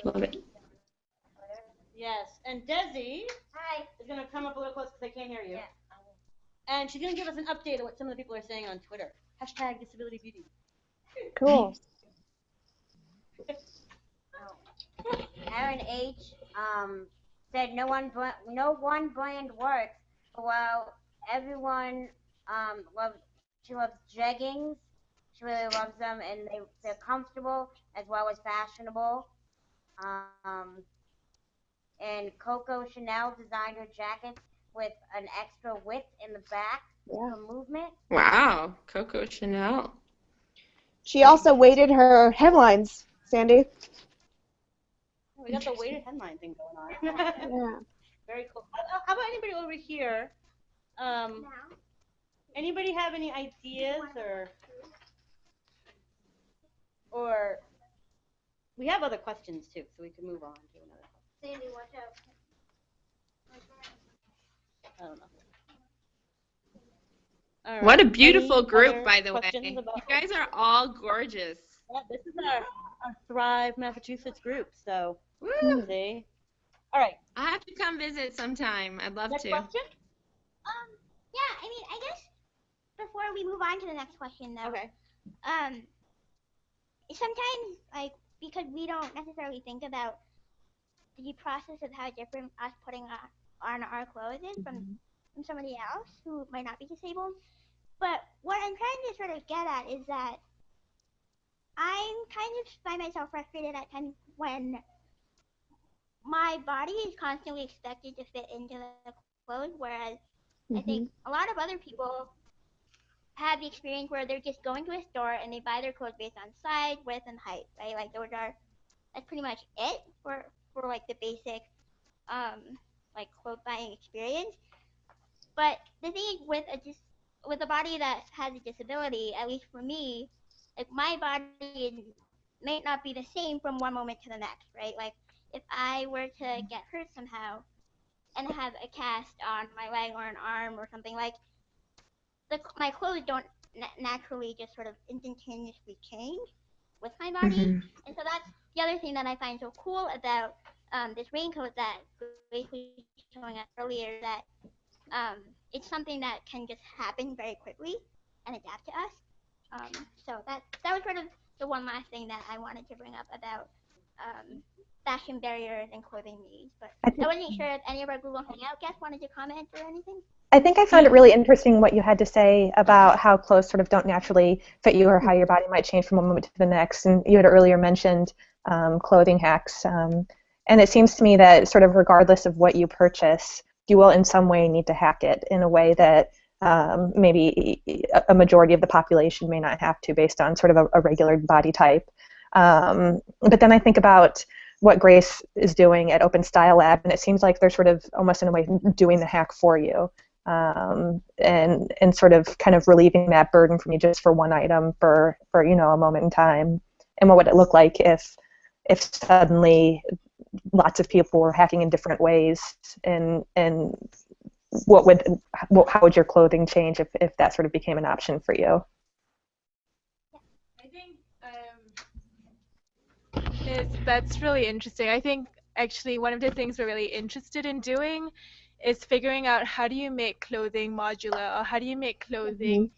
Love it. Yes, and Desi Hi. is going to come up a little close because I can't hear you. Yeah. And she's going to give us an update on what some of the people are saying on Twitter. # disability beauty. Cool. Aaron H. Said no one brand works. While everyone she loves jeggings. She really loves them, and they're comfortable as well as fashionable. And Coco Chanel designed her jackets with an extra width in the back for movement. Wow, Coco Chanel. She also weighted her headlines, Sandy. We got the weighted headline thing going on. Yeah. Very cool. How about anybody over here? Anybody have any ideas or we have other questions too, so we can move on to another question. Sandy, watch out. I don't know. All right. What a beautiful Any group, other by the way. questions You about- guys are all gorgeous. Yeah, this is our Thrive Massachusetts group, so Woo! see. All right. I have to come visit sometime. I'd love Next to. question? Yeah, I mean, I guess before we move on to the next question, though. Okay. Sometimes, like, because we don't necessarily think about the process of how different us putting on our clothes is from somebody else who might not be disabled. But what I'm trying to sort of get at is that I'm kind of find myself frustrated at times when my body is constantly expected to fit into the clothes, whereas I think a lot of other people have the experience where they're just going to a store and they buy their clothes based on size, width, and height, right? Like that's pretty much it for like the basic like clothes buying experience. But the thing is with a body that has a disability, at least for me, like my body might not be the same from one moment to the next, right? Like if I were to get hurt somehow and have a cast on my leg or an arm or something, like my clothes don't naturally just sort of instantaneously change with my body. And so that's the other thing that I find so cool about this raincoat that Grace was showing us earlier, that it's something that can just happen very quickly and adapt to us. So that was sort of the one last thing that I wanted to bring up about fashion barriers and clothing needs. But I wasn't sure if any of our Google Hangout guests wanted to comment or anything. I think I found it really interesting what you had to say about how clothes sort of don't naturally fit you or how your body might change from one moment to the next. And you had earlier mentioned clothing hacks. And it seems to me that sort of regardless of what you purchase, you will in some way need to hack it in a way that maybe a majority of the population may not have to based on sort of a regular body type. But then I think about what Grace is doing at Open Style Lab, and it seems like they're sort of almost in a way doing the hack for you. And sort of kind of relieving that burden from you just for one item for you know, a moment in time. And what would it look like if suddenly lots of people were hacking in different ways, and how would your clothing change if that sort of became an option for you? I think that's really interesting. I think actually one of the things we're really interested in doing is figuring out how do you make clothing modular, or how do you make clothing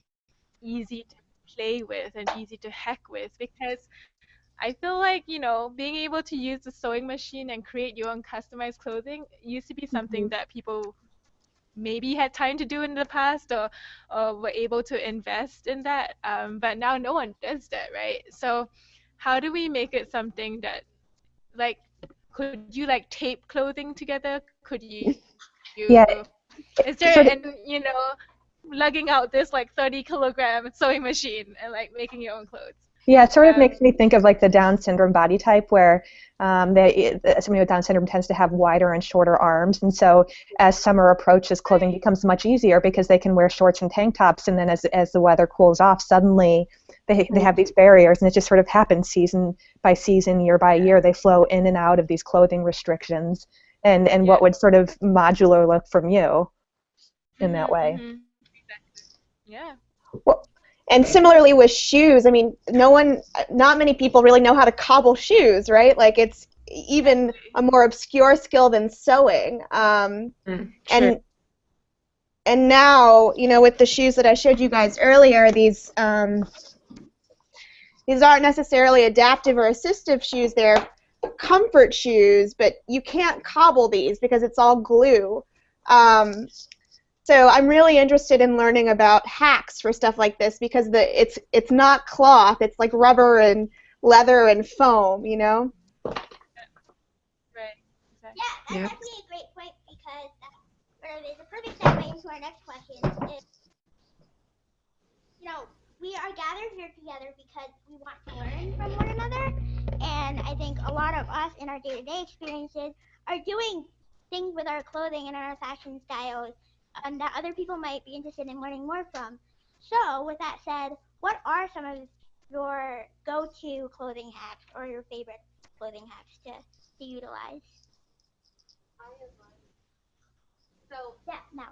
easy to play with and easy to hack with, because I feel like, being able to use the sewing machine and create your own customized clothing used to be something that people maybe had time to do in the past, or were able to invest in that. But now no one does that, right? So how do we make it something that, like, could you like tape clothing together? Could you, Yeah, is there, and sort of. lugging out this like 30-kilogram sewing machine and like making your own clothes? Yeah, it sort of Um, makes me think of like the Down syndrome body type, where somebody with Down syndrome tends to have wider and shorter arms, and so as summer approaches, clothing becomes much easier because they can wear shorts and tank tops, and then as the weather cools off, suddenly they have these barriers, and it just sort of happens season by season, year by year. They flow in and out of these clothing restrictions, and what yeah. would sort of modular look from you in that way. Yeah. Well, and similarly with shoes, I mean, not many people really know how to cobble shoes, right? Like it's even a more obscure skill than sewing. Sure. And now, with the shoes that I showed you guys earlier, these aren't necessarily adaptive or assistive shoes. They're comfort shoes, but you can't cobble these because it's all glue. So I'm really interested in learning about hacks for stuff like this because it's not cloth. It's like rubber and leather and foam, Right. Exactly. Yeah, that's Yep. definitely a great point because that is a perfect segue into our next question. Is, we are gathered here together because we want to learn from one another, and I think a lot of us in our day-to-day experiences are doing things with our clothing and our fashion styles that other people might be interested in learning more from. So, with that said, what are some of your go-to clothing hacks or your favorite clothing hacks to utilize? I have one. So Yeah, now.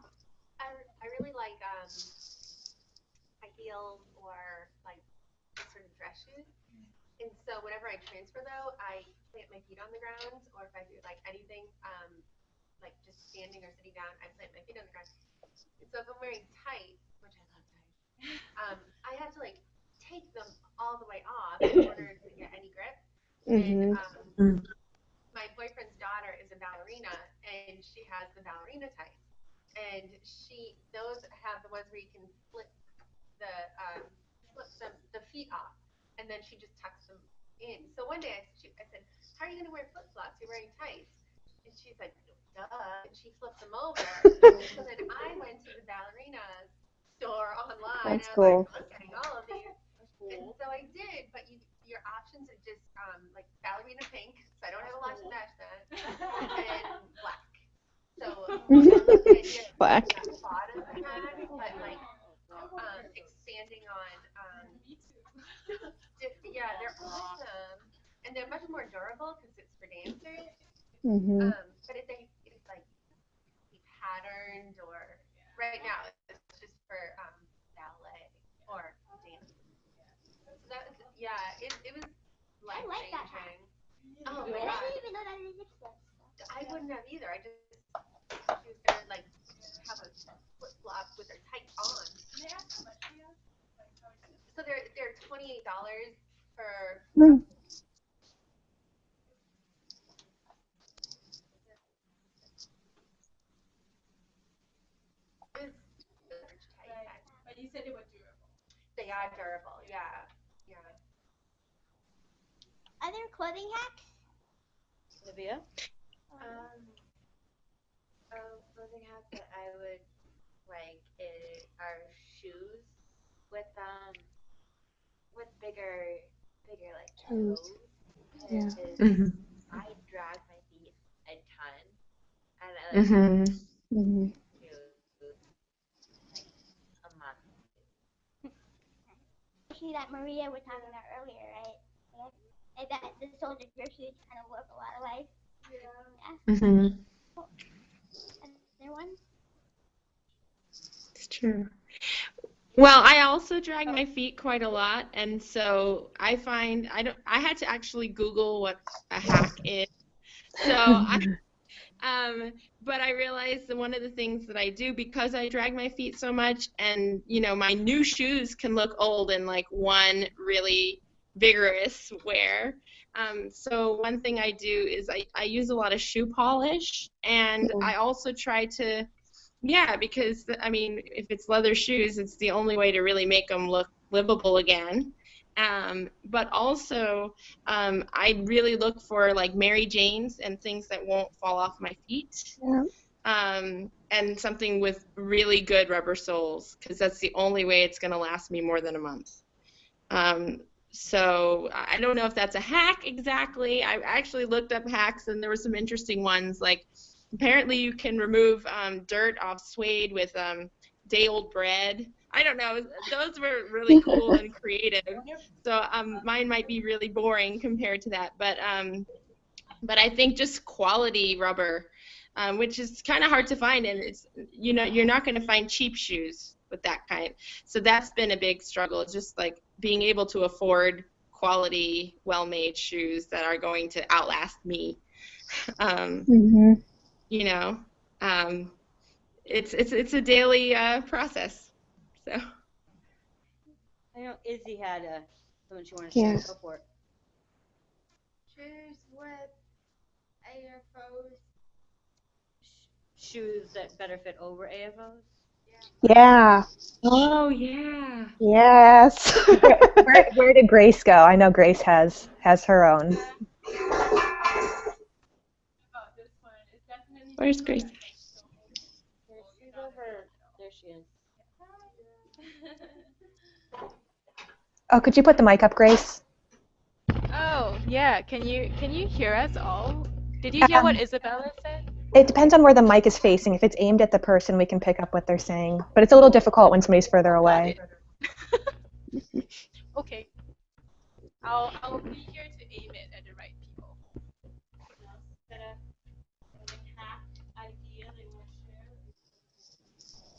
I really like high heels or like sort of dress shoes. And so whenever I transfer though, I plant my feet on the ground, or if I do like anything, like just standing or sitting down, I plant my feet on the ground. And so if I'm wearing tights, which I love tights, I have to like take them all the way off in order to get any grip. And my boyfriend's daughter is a ballerina, and she has the ballerina tights, and those have the ones where you can the flip the feet off, and then she just tucks them in. So one day I said, "How are you gonna wear flip flops? You're wearing tights." And she's like, "Duh," and she flipped them over. So then I went to the ballerina store online, That's and I was cool. like, "I'm getting all of these." And so I did, but your options are just like ballerina pink, so I don't have a lot to match that, and black. So I love the idea of Black. that bottom hat, but like expanding on yeah, they're awesome, and they're much more durable because it's for dancers. But it's like be patterned, or right now it's just for ballet or dance. So that was it was I life like that hat. changing. Oh And my I god, didn't even know that it existed. I wouldn't have either. I just she was gonna like have a flip flops with her tights on. So they're $28 for average tight. But you said they were durable. They are durable, yeah. Other clothing hacks? Olivia? Clothing hacks that I would like are shoes with bigger like toes, because I drag my feet a ton, and I like shoes like a month. Especially that Maria was talking about earlier, right? I bet the soles of your shoes kind of look a lot alike. Yeah. Cool. Other ones? It's true. Well, I also drag my feet quite a lot, and so I find I had to actually Google what a hack is. So but I realized that one of the things that I do, because I drag my feet so much, and my new shoes can look old in like one really vigorous wear. So one thing I do is I use a lot of shoe polish, and I also try to, yeah, because I mean, if it's leather shoes, it's the only way to really make them look livable again. But also, I really look for like Mary Janes and things that won't fall off my feet. Yeah. And something with really good rubber soles, because that's the only way it's going to last me more than a month. So I don't know if that's a hack exactly. I actually looked up hacks, and there were some interesting ones. Like apparently you can remove dirt off suede with day-old bread. I don't know. Those were really cool and creative. So mine might be really boring compared to that, but I think just quality rubber, which is kind of hard to find, and it's you're not going to find cheap shoes with that kind. So that's been a big struggle, just like being able to afford quality, well-made shoes that are going to outlast me. Mm-hmm. You know, it's a daily process. So. I know Izzy had something she wanted to share. Yes. Go for it. Shoes with AFOs. Shoes that better fit over AFOs. Yeah. Oh yeah. Yes. Where did Grace go? I know Grace has her own. Where's Grace? She's over. There she is. Oh, could you put the mic up, Grace? Oh, yeah. Can you hear us all? Did you hear what Isabella said? It depends on where the mic is facing. If it's aimed at the person, we can pick up what they're saying. But it's a little difficult when somebody's further away. Okay. I'll be here to aim it at the right people.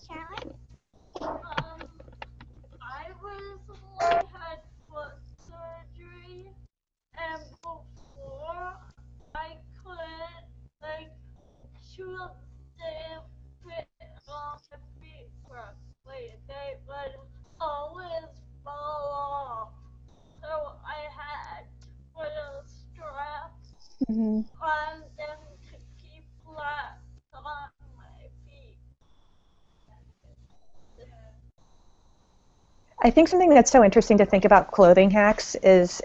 Caroline? I recently had foot surgery, and before I couldn't, like, shoes didn't fit on my feet correctly. They would always fall off. So I had to put a strap Mm-hmm. on them to keep flat on my feet. I think something that's so interesting to think about clothing hacks is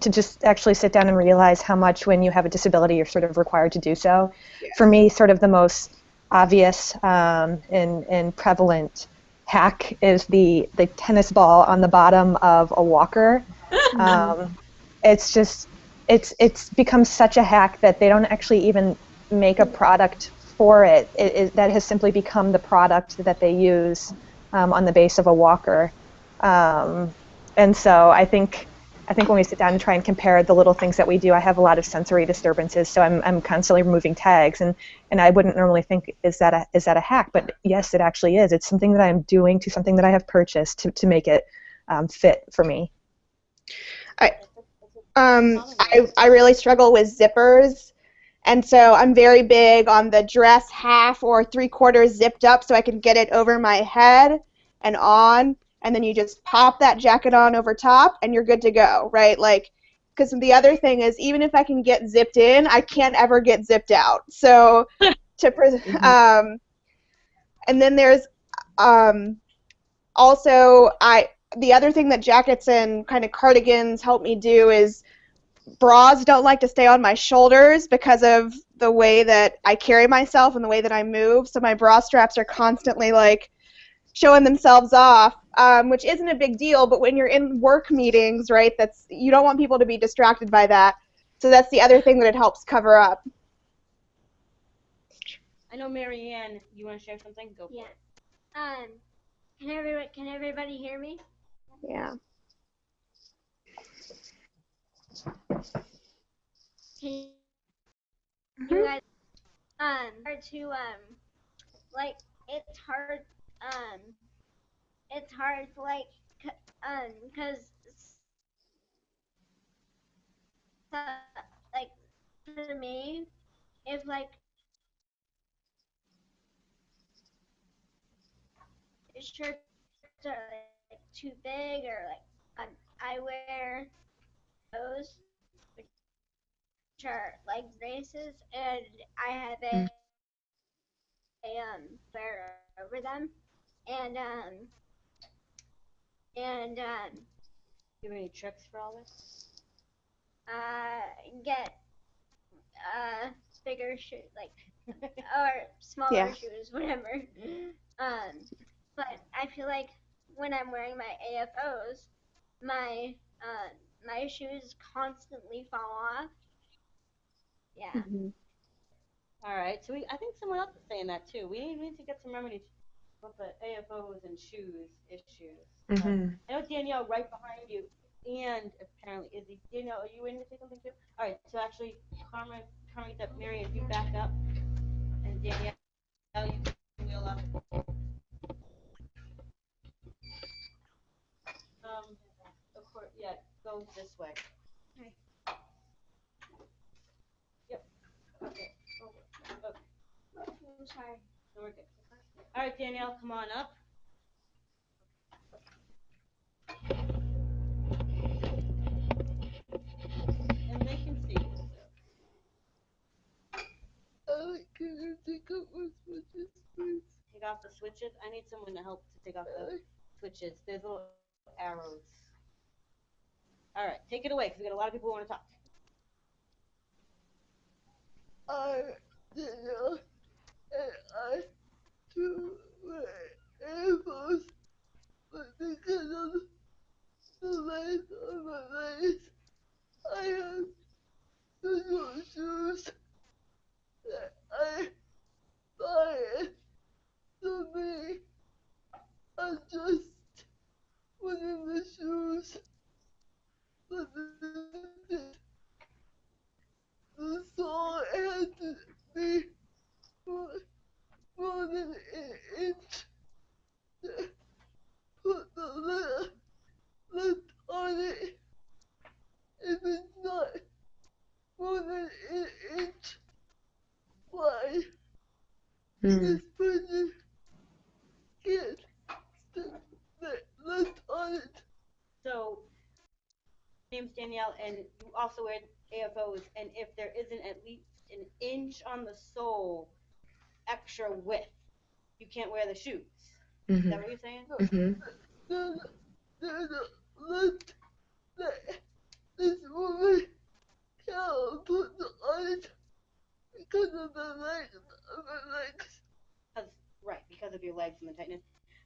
to just actually sit down and realize how much when you have a disability you're sort of required to do so. Yeah. For me, sort of the most obvious and prevalent hack is the tennis ball on the bottom of a walker. It's just it's become such a hack that they don't actually even make a product for it. That has simply become the product that they use on the base of a walker. And so I think when we sit down and try and compare the little things that we do, I have a lot of sensory disturbances, so I'm constantly removing tags, and I wouldn't normally think is that a hack, but yes, it actually is. It's something that I'm doing to something that I have purchased to make it fit for me. I really struggle with zippers, and so I'm very big on the dress half or 3/4 zipped up so I can get it over my head and on, and then you just pop that jacket on over top and you're good to go, right? Like, because the other thing is, even if I can get zipped in, I can't ever get zipped out. So and then there's also the other thing that jackets and kind of cardigans help me do is bras don't like to stay on my shoulders because of the way that I carry myself and the way that I move. So my bra straps are constantly like showing themselves off, which isn't a big deal. But when you're in work meetings, right, you don't want people to be distracted by that. So that's the other thing that it helps cover up. I know Marianne, you want to share something? Go for it. Can everybody hear me? Yeah. Can you guys hard to like it's hard like because like for me if like shirts are like too big or like I wear those, which are like braces, and I have a wear over them, and and You have any tricks for all this? get bigger shoes, like or smaller Yeah. shoes, whatever. But I feel like when I'm wearing my AFOs, my my shoes constantly fall off. Yeah. Mhm. All right. So I think someone else is saying that too. We need to get some remedies with the AFOs and shoes issues. Mhm. I know Danielle right behind you, and apparently Izzy. Danielle, are you waiting to say something too? All right. So actually, Carmen, Mary, if you back up, and Danielle, you can wheel up. Of course, yeah, go this way. Okay. Yep. Okay. Okay. I'm sorry. So we're good. All right, Danielle, come on up. And they can see you. Can you take off my switches, please? Take off the switches. I need someone to help to take off the switches. There's little arrows. All right, take it away because we got a lot of people who want to talk. Danielle, and I do my AirPods, but because of the lace on my legs, I have special shoes that I buy. To me, I just put in the shoes, but the sole had to be more, more than an inch to put the lid on it. If it's not more than an inch wide, this person can't stick the lid on it. So, name's Danielle, and you also wear AFOs, and if there isn't at least an inch on the sole extra width, you can't wear the shoes. Is that what you're saying? There's a lid that this woman can't put on it because of the legs of her legs. Because of your legs and the tightness.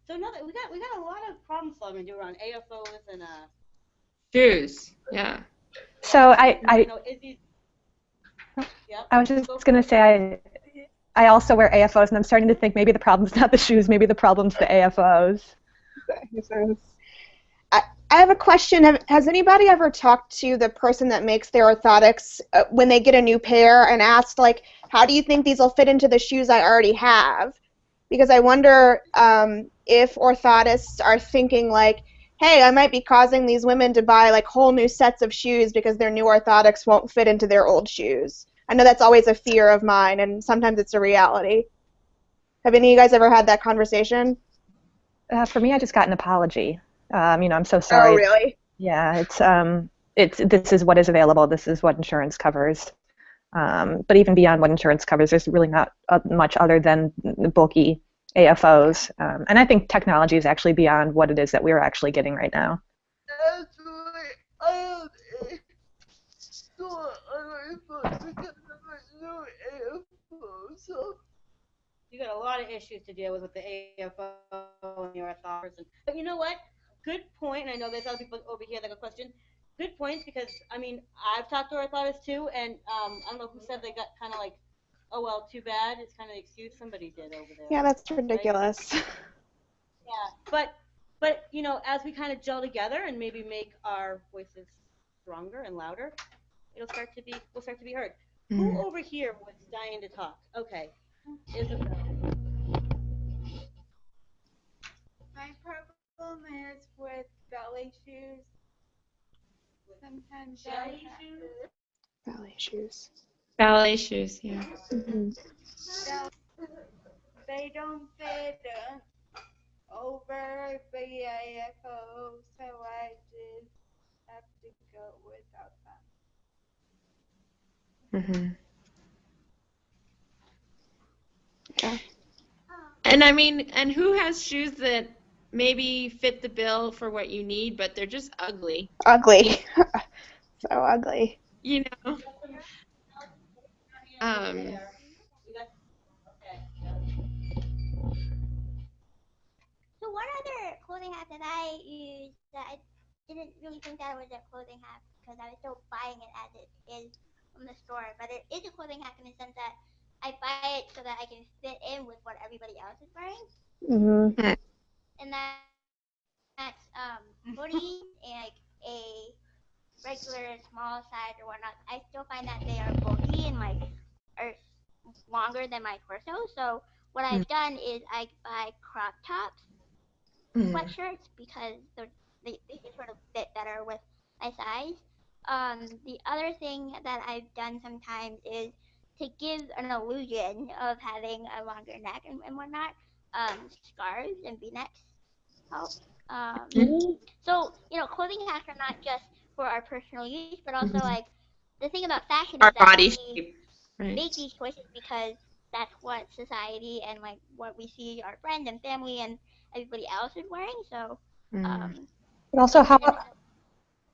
So another, we got a lot of problem solving to do around AFOs and Shoes. Yeah. So know Izzy's. I was just going to say I also wear AFOs, and I'm starting to think maybe the problem's not the shoes, maybe the problem's the AFOs. I have a question. Has anybody ever talked to the person that makes their orthotics when they get a new pair and asked, like, how do you think these will fit into the shoes I already have? Because I wonder if orthotists are thinking, like, hey, I might be causing these women to buy, like, whole new sets of shoes because their new orthotics won't fit into their old shoes. I know that's always a fear of mine, and sometimes it's a reality. Have any of you guys ever had that conversation? For me, I just got an apology. I'm so sorry. Oh, really? Yeah, it's this is what is available. This is what insurance covers. But even beyond what insurance covers, there's really not much other than the bulky AFOs. And I think technology is actually beyond what it is that we're actually getting right now. Actually, I have a sore on my foot because of a new AFO, so. You got a lot of issues to deal with the AFO and your orthotics. But you know what? Good point. And I know there's other people over here that got questions. Good points because I've talked to orthotists too, and I don't know who said they got kind of like, oh well, too bad. It's kind of the excuse somebody did over there. Yeah, that's ridiculous. Right? Yeah, but as we kind of gel together and maybe make our voices stronger and louder, we'll start to be heard. Who over here was dying to talk? Okay, Isabel. My problem is with ballet shoes. Sometimes Jelly shoes? Ballet shoes. Ballet shoes, yeah. Mm-hmm. They don't fit over the AFO, so I just have to go without them. Mhm. Yeah. And I mean, and who has shoes that maybe fit the bill for what you need, but they're just ugly? Ugly. So ugly. You know. You got okay. So one other clothing hack that I use that I didn't really think that was a clothing hack because I was still buying it as it is from the store, but it is a clothing hack in the sense that I buy it so that I can fit in with what everybody else is wearing, Mhm. and that's hoodies and like a regular small size or whatnot. I still find that they are bulky and like are longer than my torso. So what I've done is I buy crop tops sweatshirts because they just sort of fit better with my size. The other thing that I've done sometimes is to give an illusion of having a longer neck and whatnot. Scarves and V-necks help. So clothing hacks are not just for our personal use, but also like the thing about fashion is Our that body we shape, right? make these choices because that's what society and like what we see our friends and family and everybody else is wearing. So But also, it's an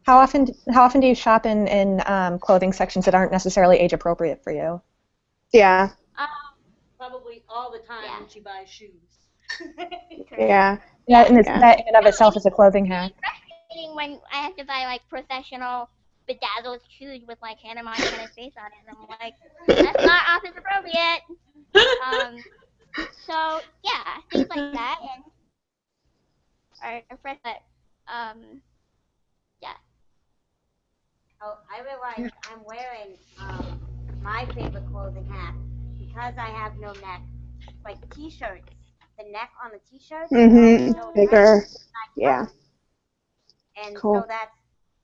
how often do you shop in clothing sections that aren't necessarily age appropriate for you? Yeah. Probably all the time when she buys shoes. Yeah. Yeah, and Yeah. that in and of itself is a clothing hack. frustrating when I have to buy like professional bedazzled shoes with like Hannah Montana's face on it, and I'm like, that's not office appropriate. Um, so yeah, things like that and are fresh, but yeah. Oh, I realize I'm wearing my favorite clothing hack because I have no neck. Like t-shirts, the neck on the t-shirts are always Mhm. so tight, Bigger. I Yeah. cut, and so Cool. that's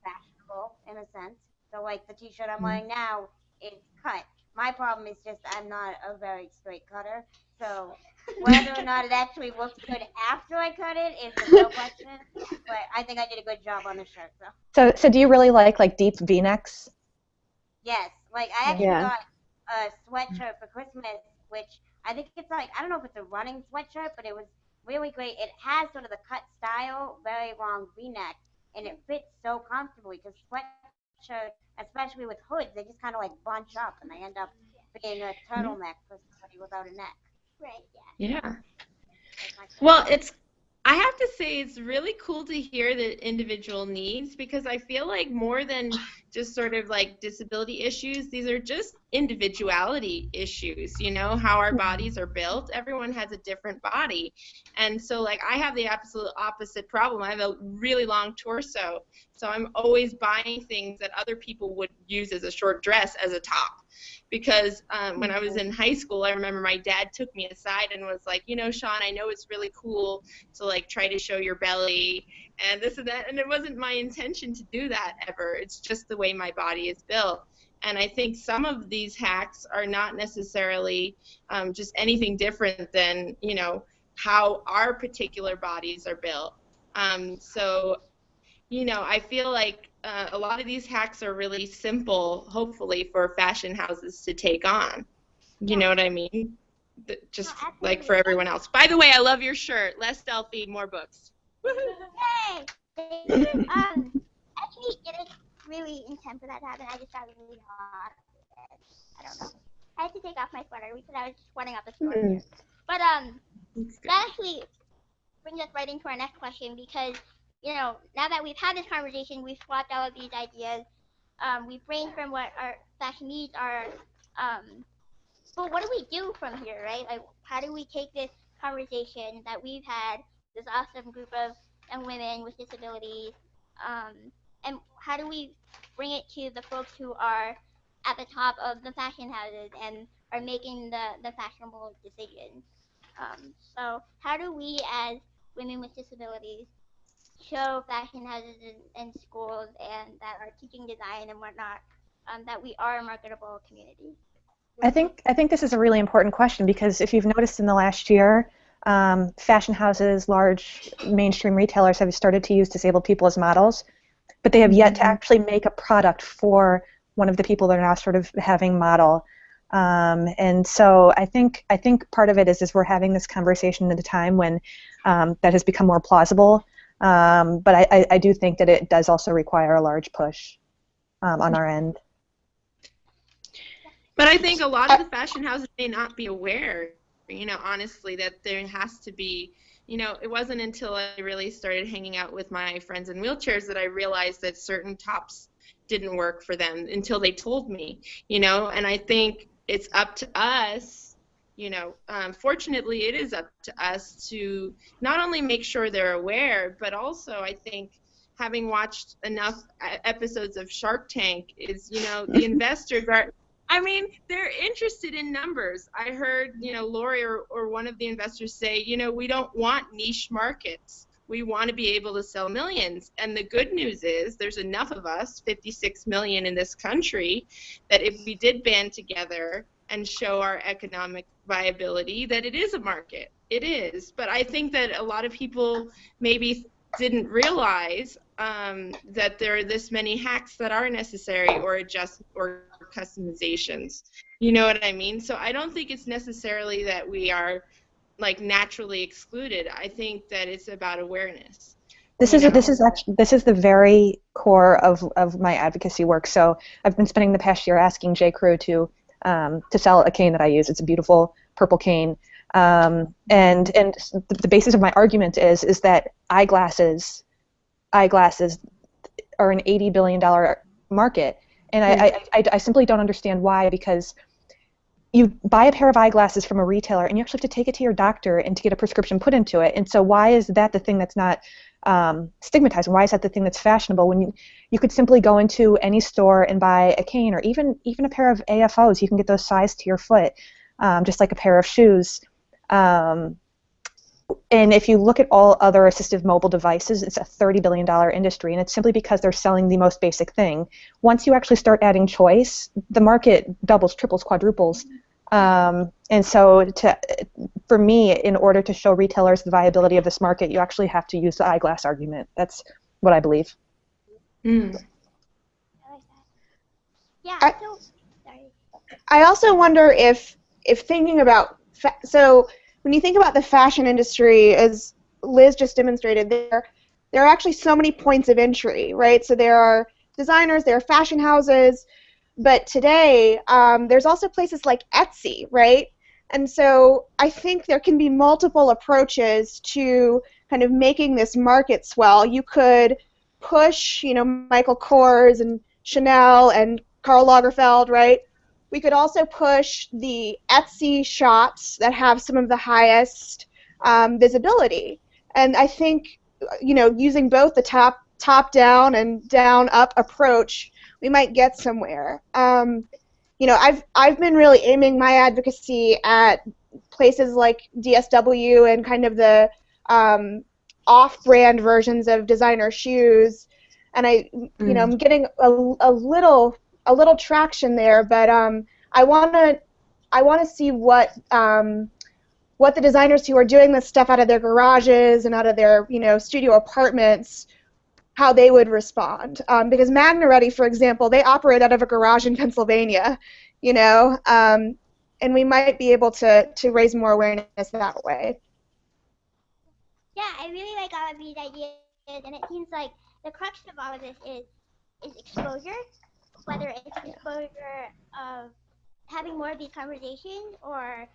fashionable in a sense. So like the t-shirt I'm wearing now is cut. My problem is just I'm not a very straight cutter, so whether or not it actually looks good after I cut it is the real question. But I think I did a good job on the shirt, so. So do you really like deep V-necks? Yes, like I actually Yeah. got a sweatshirt for Christmas, which I think it's like I don't know if it's a running sweatshirt, but it was really great. It has sort of the cut style, very long V-neck, and it fits so comfortably because sweatshirts, especially with hoods, they just kind of like bunch up and they end up being a turtleneck for somebody without a neck. Right. Yeah. That's my Well, I have to say it's really cool to hear the individual needs because I feel like more than just sort of like disability issues, these are just individuality issues, how our bodies are built. Everyone has a different body. And so like I have the absolute opposite problem. I have a really long torso, so I'm always buying things that other people would use as a short dress as a top. Because when I was in high school, I remember my dad took me aside and was like, Sean, I know it's really cool to like try to show your belly and this and that, and it wasn't my intention to do that ever. It's just the way my body is built. And I think some of these hacks are not necessarily just anything different than how our particular bodies are built. So I feel like a lot of these hacks are really simple, hopefully, for fashion houses to take on. You know what I mean? Just like for everyone else. By the way, I love your shirt. Less selfie, more books. Yay! Actually, it is really intense for that to happen. I just got really hot. I don't know. I had to take off my sweater because I was sweating up a storm here. But that actually brings us right into our next question because now that we've had this conversation, we've swapped all of these ideas. We've brainstormed what our fashion needs are. But what do we do from here, right? Like, how do we take this conversation that we've had, this awesome group of young women with disabilities, um, and how do we bring it to the folks who are at the top of the fashion houses and are making the fashionable decisions? So how do we as women with disabilities show fashion houses in schools and that are teaching design and whatnot that we are a marketable community? I think this is a really important question because if you've noticed in the last year, fashion houses, large mainstream retailers have started to use disabled people as models. but they have yet to actually make a product for one of the people they're now sort of having model. And so I think part of it is we're having this conversation at a time when that has become more plausible. But I do think that it does also require a large push on our end. But I think a lot of the fashion houses may not be aware, honestly, that there has to be, it wasn't until I really started hanging out with my friends in wheelchairs that I realized that certain tops didn't work for them until they told me, and I think it's up to us, fortunately it is up to us to not only make sure they're aware, but also I think having watched enough episodes of Shark Tank is, the investors are, they're interested in numbers. I heard, Lori or one of the investors say, we don't want niche markets. We want to be able to sell millions. And the good news is there's enough of us, 56 million in this country, that if we did band together and show our economic viability, that it is a market. It is. But I think that a lot of people maybe didn't realize that there are this many hacks that are necessary or adjust or customizations. You know what I mean? So I don't think it's necessarily that we are like naturally excluded. I think that it's about awareness. This is the very core of my advocacy work. So I've been spending the past year asking J. Crew to sell a cane that I use. It's a beautiful purple cane. And the basis of my argument is that eyeglasses are an $80 billion market, and I simply don't understand why, because you buy a pair of eyeglasses from a retailer and you actually have to take it to your doctor and to get a prescription put into it. And so why is that the thing that's not stigmatized? Why is that the thing that's fashionable when you could simply go into any store and buy a cane, or even a pair of AFOs? You can get those sized to your foot, just like a pair of shoes. And if you look at all other assistive mobile devices, it's a $30 billion industry, and it's simply because they're selling the most basic thing. Once you actually start adding choice, the market doubles, triples, quadruples. And so for me, in order to show retailers the viability of this market, you actually have to use the eyeglass argument. That's what I believe. Yeah, I also wonder if thinking about so when you think about the fashion industry, as Liz just demonstrated, there are actually so many points of entry, right? So there are designers, there are fashion houses, but today there's also places like Etsy, right? And so I think there can be multiple approaches to kind of making this market swell. You could push, Michael Kors and Chanel and Karl Lagerfeld, right? We could also push the Etsy shops that have some of the highest visibility. And I think, using both the top down and down up approach, we might get somewhere. I've been really aiming my advocacy at places like DSW and kind of the off-brand versions of designer shoes, and I'm getting a little traction there, but I want to see what the designers who are doing this stuff out of their garages and out of their studio apartments, how they would respond. Because Magna Ready, for example, they operate out of a garage in Pennsylvania, and we might be able to raise more awareness that way. Yeah, I really like all of these ideas, and it seems like the crux of all of this is exposure, whether it's exposure of having more of these conversations, or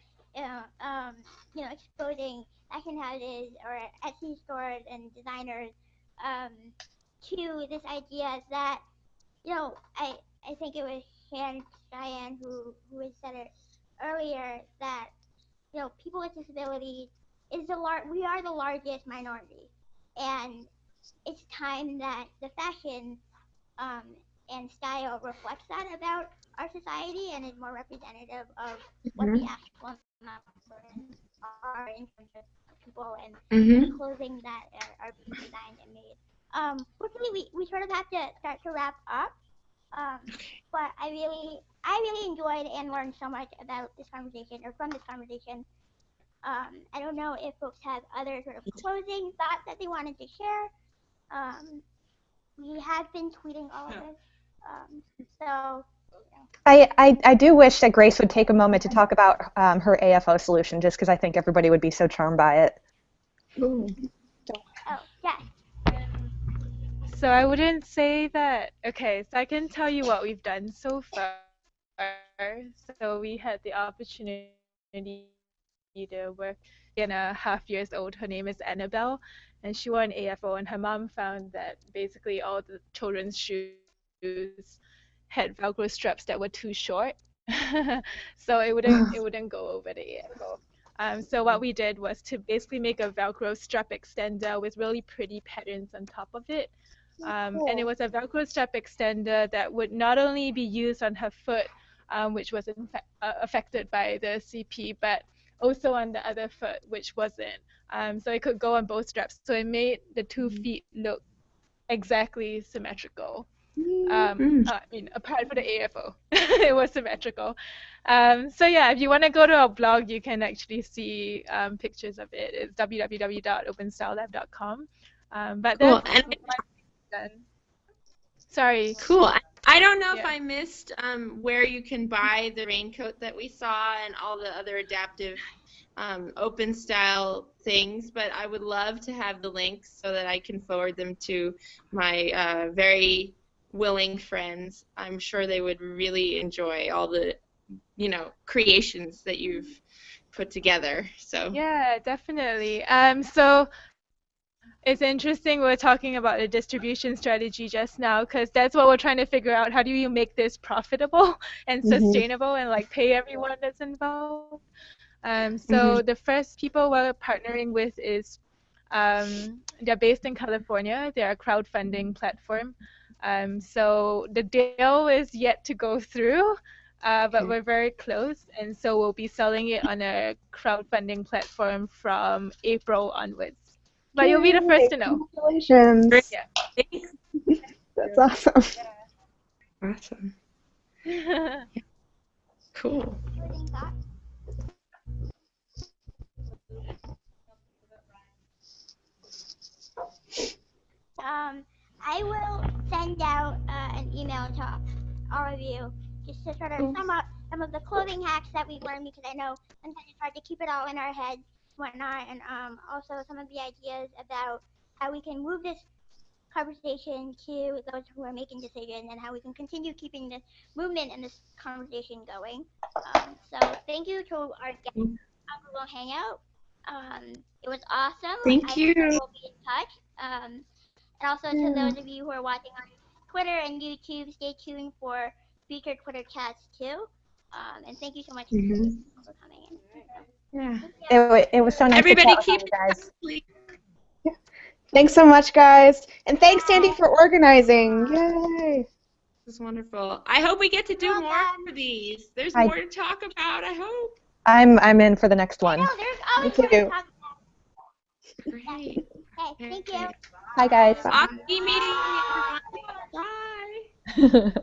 exposing fashion houses or Etsy stores and designers to this idea that I think it was Cheyenne who had said it earlier, that people with disabilities we are the largest minority, and it's time that the fashion and style reflects that about our society and is more representative of what the actual numbers are in terms of people and the clothing that are being designed and made. Fortunately, we sort of have to start to wrap up. But I really enjoyed and learned so much about this conversation, or from this conversation. I don't know if folks have other sort of closing thoughts that they wanted to share. we have been tweeting all of this. So I do wish that Grace would take a moment to talk about her AFO solution, just because I think everybody would be so charmed by it. Ooh. oh yes. So I wouldn't say that. Okay, so I can tell you what we've done so far. So we had the opportunity to work 3.5 years old. Her name is Annabelle, and she wore an AFO, and her mom found that basically all the children's shoes had Velcro straps that were too short. So it wouldn't go over the AFO. So what we did was to basically make a Velcro strap extender with really pretty patterns on top of it. And it was a Velcro strap extender that would not only be used on her foot, which was affected by the CP, but also on the other foot, which wasn't. So it could go on both straps. So it made the 2 feet look exactly symmetrical. I mean, apart from the AFO, it was symmetrical. So yeah, if you want to go to our blog, you can actually see pictures of it. It's www.openstylelab.com. But Cool. that's what we've done. Sorry. Cool. I don't know if Yeah. I missed where you can buy the raincoat that we saw and all the other adaptive open style things, but I would love to have the links so that I can forward them to my very willing friends. I'm sure they would really enjoy all the, creations that you've put together. So Yeah, definitely. So it's interesting we're talking about the distribution strategy just now, because that's what we're trying to figure out. How do you make this profitable and sustainable and like pay everyone that's involved? So the first people we're partnering with is they're based in California. They're a crowdfunding platform. So the deal is yet to go through, but we're very close, and so we'll be selling it on a crowdfunding platform from April onwards. But you'll be the first to know. Congratulations. Yeah. That's awesome. awesome. Cool. I will send out an email to all of you just to sort of sum up some of the clothing hacks that we've learned, because I know sometimes it's hard to keep it all in our heads and whatnot, and also some of the ideas about how we can move this conversation to those who are making decisions and how we can continue keeping this movement and this conversation going. So thank you to our guests on Google Hangout. It was awesome. Thank you. We'll be in touch. And also to those of you who are watching on Twitter and YouTube, stay tuned for future Twitter chats too. And thank you so much for coming in. Yeah. It was so nice Everybody to chat keep with you guys. Thanks so much, guys. And thanks, Sandy, for organizing. Yay. This is wonderful. I hope we get to do more of these. There's I- more to talk about, I hope. I'm in for the next one. No, there's always Me more to too. talk about. Great. Okay, thank you. Hi, guys. Awesome meeting you, everyone. Bye.